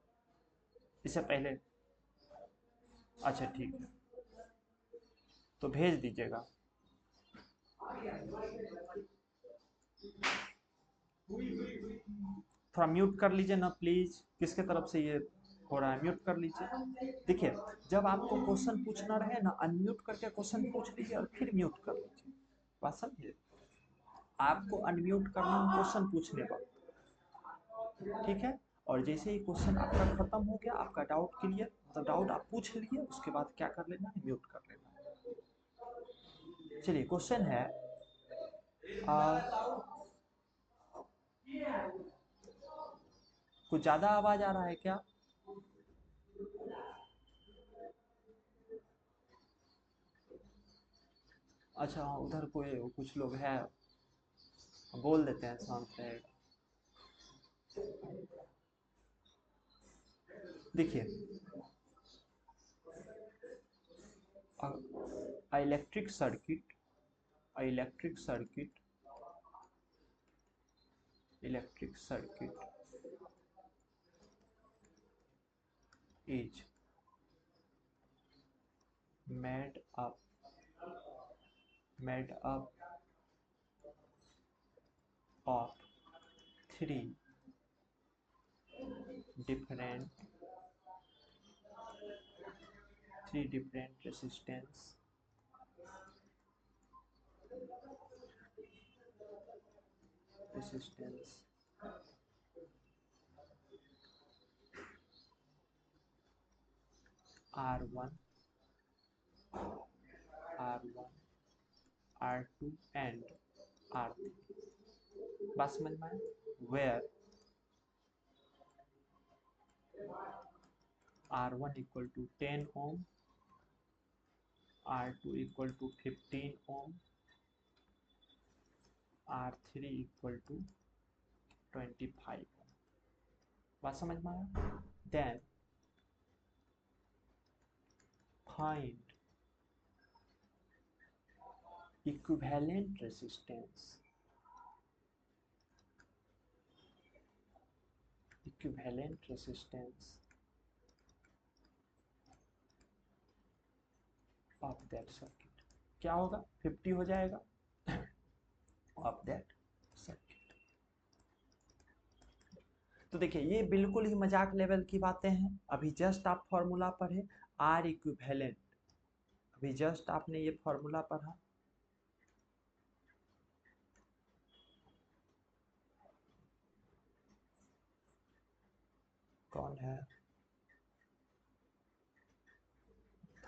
इससे पहले। अच्छा ठीक है, तो भेज दीजिएगा। थोड़ा म्यूट कर लीजिए ना प्लीज, किसके तरफ से ये हो रहा है, म्यूट कर लीजिए। देखिए जब आपको क्वेश्चन पूछना रहे ना, अनम्यूट करके क्वेश्चन पूछ लीजिए और फिर म्यूट कर लीजिए। बात समझिए, आपको अनम्यूट करना है क्वेश्चन पूछने वक्त, ठीक है। और जैसे ही क्वेश्चन आपका खत्म हो गया, आपका डाउट क्लियर मतलब डाउट आप पूछ लिए, उसके बाद क्या कर लेना है, म्यूट कर लेना है। चलिए क्वेश्चन है, आ, कुछ ज्यादा आवाज आ रहा है क्या। अच्छा उधर कोई कुछ लोग हैं, बोल देते हैं शांत रहेगा। देखिए electric circuit, electric circuit, electric circuit is made up, made up of three different, three different resistance, resistance R1, R1, R2 and R3। बात समझ में आया, where R1 equal to 10 ohm, R2 equal to 15 ohm, R3 equal to 25 ohm। बात समझ में आया। Then find equivalent resistance, equivalent resistance of that circuit। क्या होगा, 50 हो जाएगा। Of that circuit. तो देखिए ये बिल्कुल ही मजाक लेवल की बातें हैं, अभी जस्ट आप फॉर्मूला पढ़े आर इक्विवेलेंट, अभी जस्ट आपने ये फॉर्मूला पढ़ा। कौन है,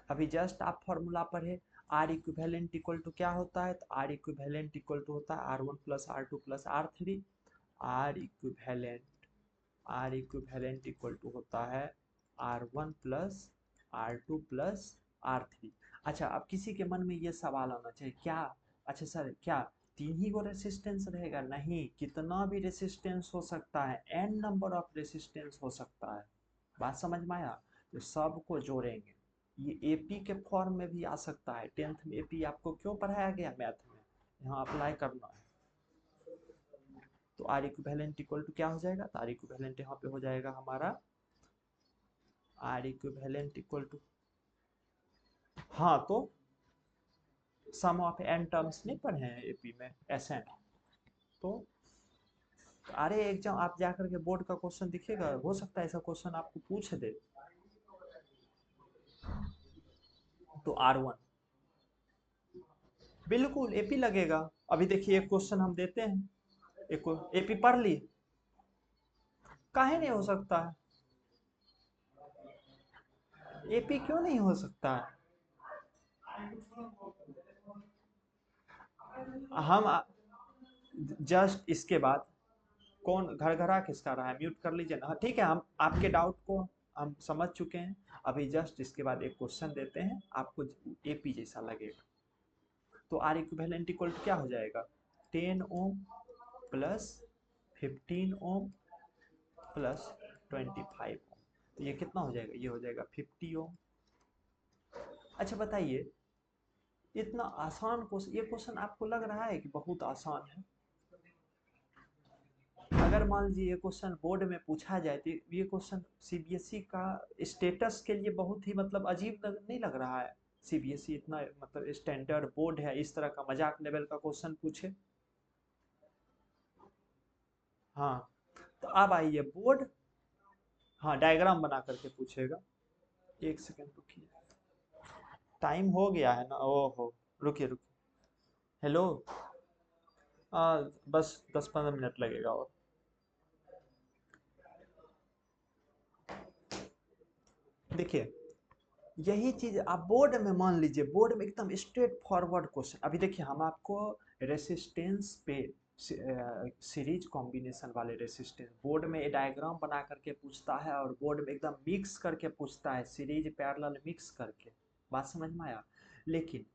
अभी जस्ट आप फॉर्मूला पढ़े आर इक्विवेलेंट इक्वल टू क्या होता है, तो आर इक्विवेलेंट इक्वल टू होता है R1 plus R2 plus R3। R equivalent, R equivalent equal to होता है R1 plus R2 plus R3। अच्छा अब किसी के मन में ये सवाल आना चाहिए क्या, अच्छा सर क्या तीन ही को रेसिस्टेंस रहेगा, नहीं कितना भी रेसिस्टेंस हो सकता है, n नंबर ऑफ रेसिस्टेंस हो सकता है। बात समझ में आया, तो सबको जोड़ेंगे, ये एपी के फॉर्म में भी आ सकता है, 10th में एपी आपको क्यों पढ़ाया गया मैथ में, यहाँ अप्लाई करना है। तो आर इक्विवेलेंट इक्वल टू क्या हो जाएगा, तो आर इक्विवेलेंट यहाँ पे हो जाएगा हमारा आर इक्विवेलेंट इक्वल टू, हाँ तो सम ऑफ एन टर्म्स नहीं पढ़े हैं एपी में एस एन, तो अरे एग्जाम आप जाकर के बोर्ड का क्वेश्चन दिखेगा, हो सकता है ऐसा क्वेश्चन आपको पूछ दे। तो R1 बिल्कुल एपी लगेगा, अभी देखिए एक क्वेश्चन हम देते हैं, एक एपी पढ़ लिए, काहे नहीं हो सकता है, एपी क्यों नहीं हो सकता है। हम जस्ट इसके बाद कौन घर घरा किसका रहा है, म्यूट कर लीजिए ना, हाँ, ठीक है हम आपके डाउट को हम समझ चुके हैं, अभी जस्ट इसके बाद एक क्वेश्चन देते हैं आपको एपी जैसा लगेगा। तो आर इक्विवेलेंट इक्वल टू क्या हो जाएगा, 10 ओम प्लस 15 ओम प्लस 25 ओम, तो ये कितना हो जाएगा, ये हो जाएगा 50 ओम। अच्छा बताइए इतना आसान क्वेश्चन, ये क्वेश्चन आपको लग रहा है कि बहुत आसान है, अगर मान लीजिए ये क्वेश्चन बोर्ड में पूछा जाए तो ये क्वेश्चन सीबीएसई का स्टेटस के लिए बहुत ही मतलब अजीब नहीं लग रहा है, सीबीएसई इतना मतलब स्टैंडर्ड बोर्ड है, इस तरह का मजाक लेवल का क्वेश्चन पूछे। हाँ तो अब आइए बोर्ड, हाँ डायग्राम बना करके पूछेगा, एक सेकेंड रुकिए, टाइम हो गया है ना, ओहो रुकिए रुकिए, हेलो, बस 10-15 मिनट लगेगा और, देखिए यही चीज आप बोर्ड में मान लीजिए, बोर्ड में एकदम स्ट्रेट फॉरवर्ड क्वेश्चन, अभी देखिए हम आपको रेसिस्टेंस पे सीरीज कॉम्बिनेशन वाले रेसिस्टेंस बोर्ड में डायग्राम बना करके पूछता है, और बोर्ड में एकदम मिक्स करके पूछता है, सीरीज पैरेलल मिक्स करके, बात समझ में आया। लेकिन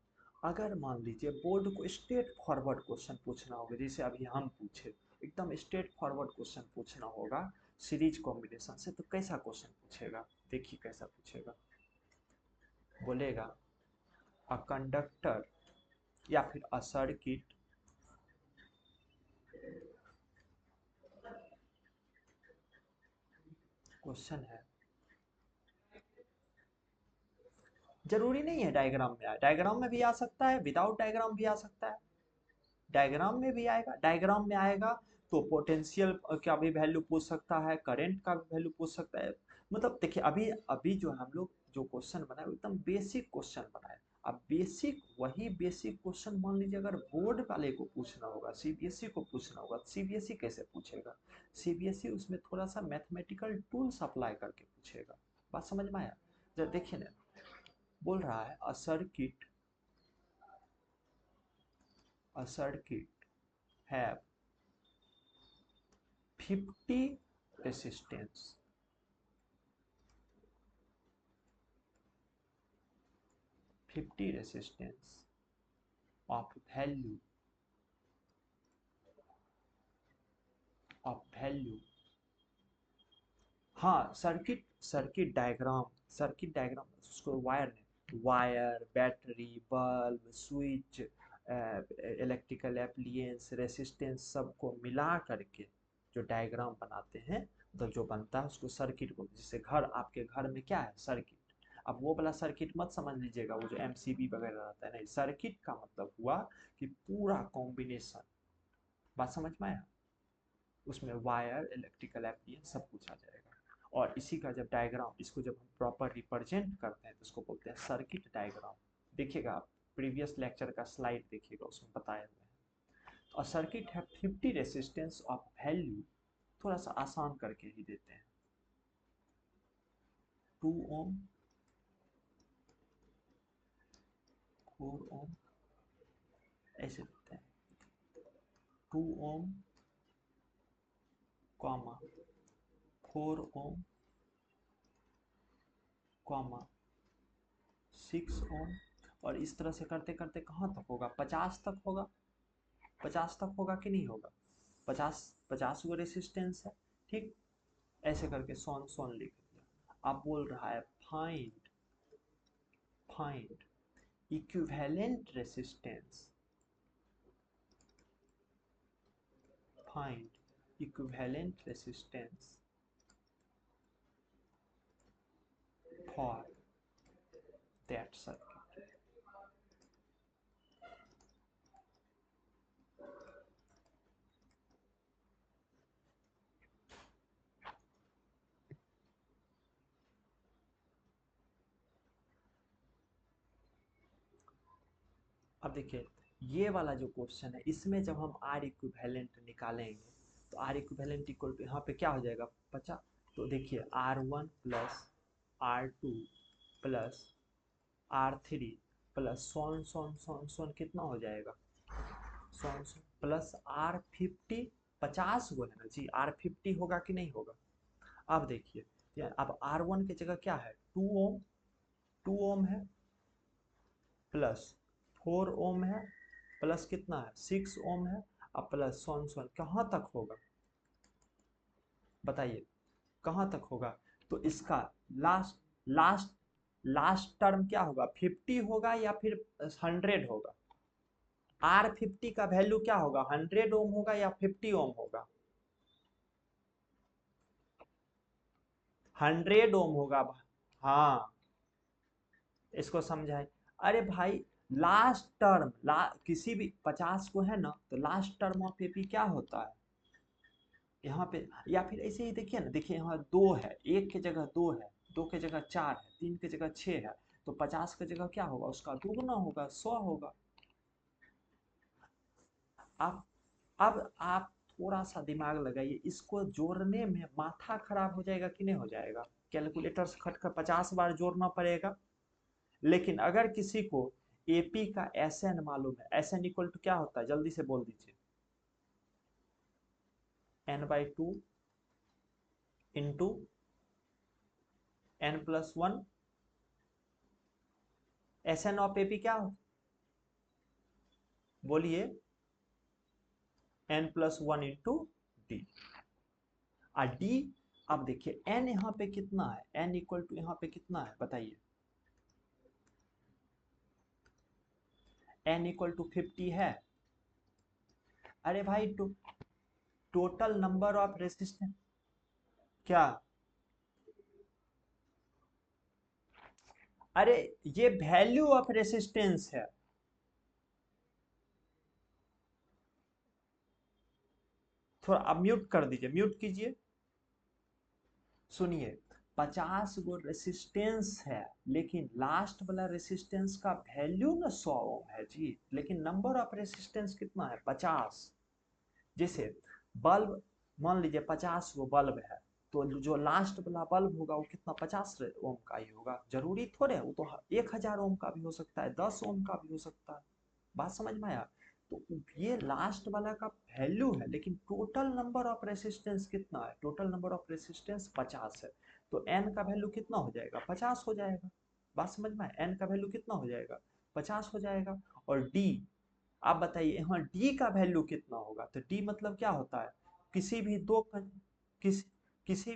अगर मान लीजिए बोर्ड को स्ट्रेट फॉरवर्ड क्वेश्चन पूछना होगा, जैसे अभी हम पूछे एकदम स्ट्रेट फॉरवर्ड क्वेश्चन पूछना होगा सीरीज कॉम्बिनेशन से, तो कैसा क्वेश्चन पूछेगा, देखिए कैसा पूछेगा, बोलेगा अ कंडक्टर या फिर अ सर्किट क्वेश्चन है, जरूरी नहीं है डायग्राम में आए, डायग्राम में भी आ सकता है, विदाउट डायग्राम भी आ सकता है, डायग्राम में भी आएगा, डायग्राम में आएगा तो पोटेंशियल का भी वैल्यू पूछ सकता है, करंट का भी वैल्यू पूछ सकता है, मतलब देखिए अभी अभी जो हम लोग जो क्वेश्चन बनाए एकदम बेसिक क्वेश्चन बनाए, अब बेसिक वही बेसिक क्वेश्चन मान लीजिए अगर बोर्ड वाले को पूछना होगा, सीबीएसई को पूछना होगा, सीबीएसई कैसे पूछेगा, सीबीएसई उसमें थोड़ा सा मैथमेटिकल टूल्स अप्लाई करके पूछेगा, बात समझ में आया। जब देखिए ना बोल रहा है a circuit have 50 resistance, 50 resistance of value of value, हाँ circuit circuit diagram, circuit diagram उसको वायर ने wire battery bulb switch electrical appliances resistance सबको मिला करके जो डायग्राम बनाते हैं, तो जो बनता है उसको सर्किट बोलते हैं, जैसे घर आपके घर में क्या है सर्किट, अब वो वाला सर्किट मत समझ लीजिएगा वो जो एमसीबी वगैरह रहता है, नहीं सर्किट का मतलब हुआ कि पूरा कॉम्बिनेशन, बात समझ में आया? उसमें वायर, इलेक्ट्रिकल एप्लियंस सब कुछ आ जाएगा। और इसी का जब डायग्राम, इसको जब हम प्रॉपर रिप्रेजेंट करते हैं तो इसको बोलते हैं सर्किट डायग्राम। देखिएगा आप प्रीवियस लेक्चर का स्लाइड देखिएगा, उसमें बताया हुआ है। और सर्किट है 50 रेसिस्टेंस ऑफ वैल्यू, थोड़ा सा आसान करके ही देते हैं, 2 ओम, 4 ओम, ऐसे देते हैं, 2 ओम, कॉमा 4 ओम, कॉमा 6 ओम। और इस तरह से करते करते कहाँ तक होगा? 50 तक होगा। 50 तक होगा कि नहीं होगा? 50 वो रेसिस्टेंस है, ठीक। ऐसे करके सोन सोन लिख दिया। आप बोल रहा है find find equivalent resistance, find equivalent resistance for that circuit. अब देखिए ये वाला जो क्वेश्चन है, इसमें जब हम आर इक्विवेलेंट निकालेंगे तो आर इक्विवेलेंट इक्वल टू यहाँ पे क्या हो जाएगा? 50। तो देखिए R1 plus R2 plus R3 plus so on so on so on so on कितना हो जाएगा? सोन सोन प्लस R50, 50 गो है ना जी, R50 होगा कि नहीं होगा? अब देखिए अब R1 की जगह क्या है? 2 ओम, 2 ओम है, प्लस 4 ओम है, प्लस कितना है? 6 ओम है, अब प्लस सोन सोन कहाँ तक होगा? बताइए कहाँ तक होगा? तो इसका लास्ट लास्ट लास्ट टर्म क्या होगा? 50 होगा या फिर 100 होगा? R50 का वैल्यू क्या होगा? 100 ओम होगा या 50 ओम होगा? 100 ओम होगा। हाँ, इसको समझाए। अरे भाई लास्ट टर्म किसी भी 50 को है ना, तो लास्ट टर्म ऑफ एपी क्या होता है यहाँ पे? या फिर ऐसे ही देखिए ना, देखिए यहाँ 2 है, 1 की जगह 2 है, 2 की जगह 4 है, 3 की जगह 6 है, तो 50 की जगह क्या होगा? उसका दुगना होगा, 100 होगा। अब अब आप थोड़ा सा दिमाग लगाइए, इसको जोड़ने में माथा खराब हो जाएगा कि नहीं हो जाएगा? कैलकुलेटर से खटकर 50 बार जोड़ना पड़ेगा। लेकिन अगर किसी को एपी का एस एन मालूम है, एस एन इक्वल टू क्या होता है? जल्दी से बोल दीजिए। n/2 into n+1। S N of AP क्या हो? बोलिए। n+1 into D. और डी, अब देखिए n यहाँ पे कितना है? n इक्वल टू यहाँ पे कितना है बताइए? n इक्वल टू 50 है। अरे भाई टोटल नंबर ऑफ रेसिस्टेंस क्या? अरे ये वैल्यू ऑफ रेसिस्टेंस है। थोड़ा आप म्यूट कर दीजिए, म्यूट कीजिए। सुनिए, 50 गो रेसिस्टेंस है, लेकिन लास्ट वाला रेसिस्टेंस का वैल्यू ना 100 ओम है जी, लेकिन नंबर ऑफ रेसिस्टेंस कितना है? 50। जैसे बल्ब, मान लीजिए 50 गो बल्ब है, तो जो लास्ट वाला बल्ब होगा वो कितना? 50 ओम का ही होगा। जरूरी थोड़े, वो तो 1000 ओम का भी हो सकता है, 10 ओम का भी हो सकता है। बात समझ में आया? तो ये लास्ट वाला का वैल्यू है, लेकिन टोटल नंबर ऑफ रेसिस्टेंस कितना है? टोटल नंबर ऑफ रेसिस्टेंस 50 है। तो n का वैल्यू कितना हो जाएगा? 50 हो जाएगा। बात समझ में आया? n का वैल्यू कितना हो जाएगा? 50 हो जाएगा। और d, आप बताइए यहाँ डी का वैल्यू कितना होगा? तो डी मतलब क्या होता है? किसी भी दो किसी किसी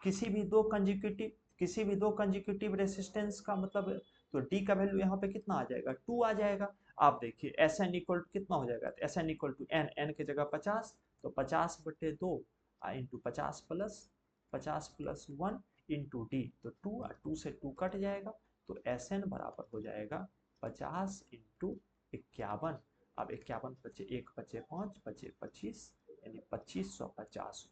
किसी भी दो कंजिक्यूटिव किसी भी दो कंजिक्यूटिव रेसिस्टेंस का मतलब। तो डी का वैल्यू यहाँ पे कितना आ जाएगा? 2 आ जाएगा। आप देखिए एस एन इक्वल टू कितना हो जाएगा? S N equal to N, N की जगह 50, तो 50/2 इंटू 50+1 इंटू डी, तो 2 और 2 से 2 कट जाएगा, तो एस एन बराबर हो जाएगा 50 इंटू 51। अब 51 बचे 1 बचे 5 बचे 25, यानी 2550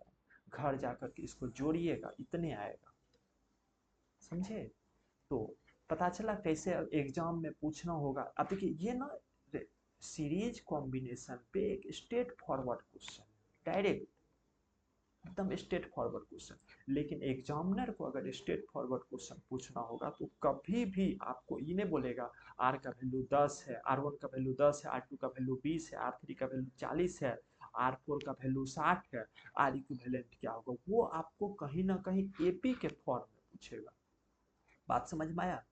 घर जाकर के इसको जोड़िएगा, इतने आएगा। समझे? तो पता चला कैसे एग्जाम में पूछना होगा। अब देखिए ये ना सीरीज कॉम्बिनेशन पे एक स्ट्रेट फॉरवर्ड क्वेश्चन, डायरेक्ट एकदम स्ट्रेट फॉरवर्ड क्वेश्चन। लेकिन एग्जामिनर को अगर स्ट्रेट फॉरवर्ड क्वेश्चन पूछना होगा तो कभी भी आपको ये नहीं बोलेगा आर का वैल्यू 10 है, R1 का वैल्यू 10 है, R2 का वैल्यू 20 है, R3 का वैल्यू 40 है, R4 का वैल्यू 60 है, आर इक्विवेलेंट क्या होगा, वो आपको कहीं ना कहीं एपी के फॉर्म में पूछेगा। बात समझ में आया?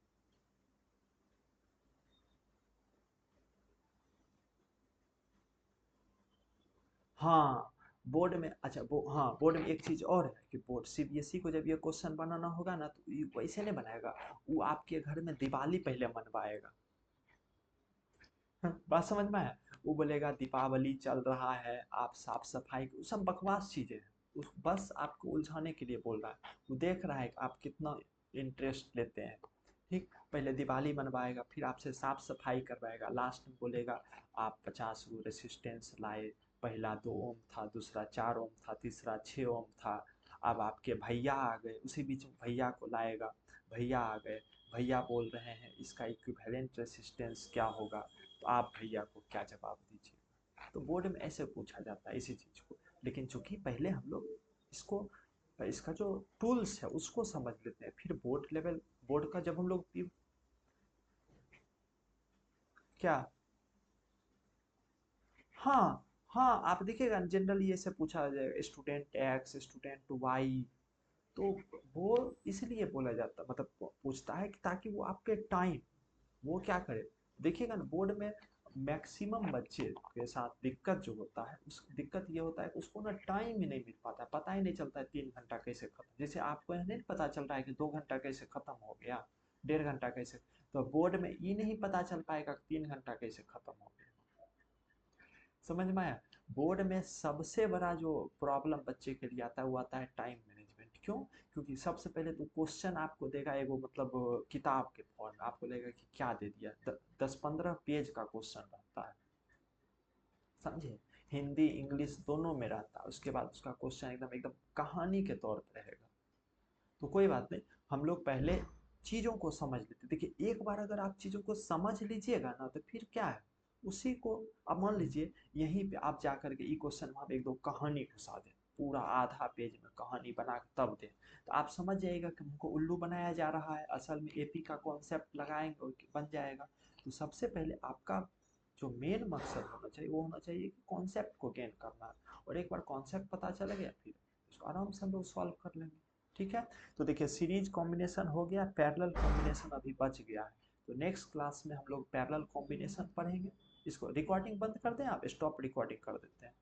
हाँ, बोर्ड में अच्छा वो हाँ बोर्ड में एक चीज और है कि बोर्ड सीबीएसई को जब ये क्वेश्चन बनाना होगा ना तो ये वैसे नहीं बनाएगा, वो आपके घर में दिवाली पहले मनवाएगा। बात समझ में है? वो बोलेगा दीपावली चल रहा है, आप साफ सफाई, वो सब बकवास चीजें हैं। उस बस आपको उलझाने के लिए बोल रहा है। वो देख रहा है कि आप कितना इंटरेस्ट लेते हैं। ठीक, पहले दिवाली मनवाएगा, फिर आपसे साफ सफाई करवाएगा, लास्ट में बोलेगा आप 50 गो रेसिस्टेंस लाए, पहला 2 ओम था, दूसरा 4 ओम था, तीसरा 6 ओम था। अब आपके भैया आ गए, उसी बीच में भैया को लाएगा, भैया आ गए, भैया बोल रहे हैं इसका इक्विवेलेंट रेसिस्टेंस क्या होगा, तो आप भैया को क्या जवाब दीजिए। तो बोर्ड में ऐसे पूछा जाता है इसी चीज़ को। लेकिन चूंकि पहले हम लोग इसको इसका जो टूल्स है उसको समझ लेते हैं, फिर बोर्ड लेवल, बोर्ड का जब हम लोग क्या, हाँ हाँ आप देखिएगा जनरली ऐसे पूछा जाएगा स्टूडेंट एक्स स्टूडेंट वाई। तो वो इसलिए बोला जाता मतलब पूछता है कि ताकि वो आपके टाइम वो क्या करे। देखिएगा ना बोर्ड में मैक्सिमम बच्चे के साथ दिक्कत जो होता है, उस दिक्कत ये होता है कि उसको ना टाइम ही नहीं मिल पाता, पता ही नहीं चलता है 3 घंटा कैसे खत्म, जैसे आपको यह नहीं पता चल रहा है कि 2 घंटा कैसे खत्म हो गया, 1.5 घंटा कैसे। तो बोर्ड में ये नहीं पता चल पाएगा कि 3 घंटा कैसे खत्म हो गया। समझ में आया? बोर्ड में सबसे बड़ा जो प्रॉब्लम बच्चे के लिए आता है वो आता है टाइम मैनेजमेंट। क्यों? क्योंकि सबसे पहले तो क्वेश्चन आपको देगा एगो मतलब किताब के फॉर्म में आपको लगेगा कि क्या दे दिया, 10-15 पेज का क्वेश्चन रहता है। समझे? हिंदी इंग्लिश दोनों में रहता है, उसके बाद उसका क्वेश्चन एकदम एकदम कहानी के तौर पर रहेगा। तो कोई बात नहीं, हम लोग पहले चीज़ों को समझ लेते। देखिए एक बार अगर आप चीज़ों को समझ लीजिएगा ना तो फिर क्या है, उसी को अब मान लीजिए यहीं पे आप जा करके ई क्वेश्चन में आप एक दो कहानी घुसा दें, पूरा आधा पेज में कहानी बना के तब दें, तो आप समझ जाइएगा कि हमको उल्लू बनाया जा रहा है, असल में एपी का कॉन्सेप्ट लगाएंगे और बन जाएगा। तो सबसे पहले आपका जो मेन मकसद होना चाहिए वो होना चाहिए कि कॉन्सेप्ट को गेन करना है, और एक बार कॉन्सेप्ट पता चल गया फिर इसको आराम से हम लोग सॉल्व कर लेंगे। ठीक है? तो देखिए सीरीज कॉम्बिनेशन हो गया, पैरेलल कॉम्बिनेशन अभी बच गया है। तो नेक्स्ट क्लास में हम लोग पैरेलल कॉम्बिनेशन पढ़ेंगे। इसको रिकॉर्डिंग बंद कर दें, आप स्टॉप रिकॉर्डिंग कर देते हैं।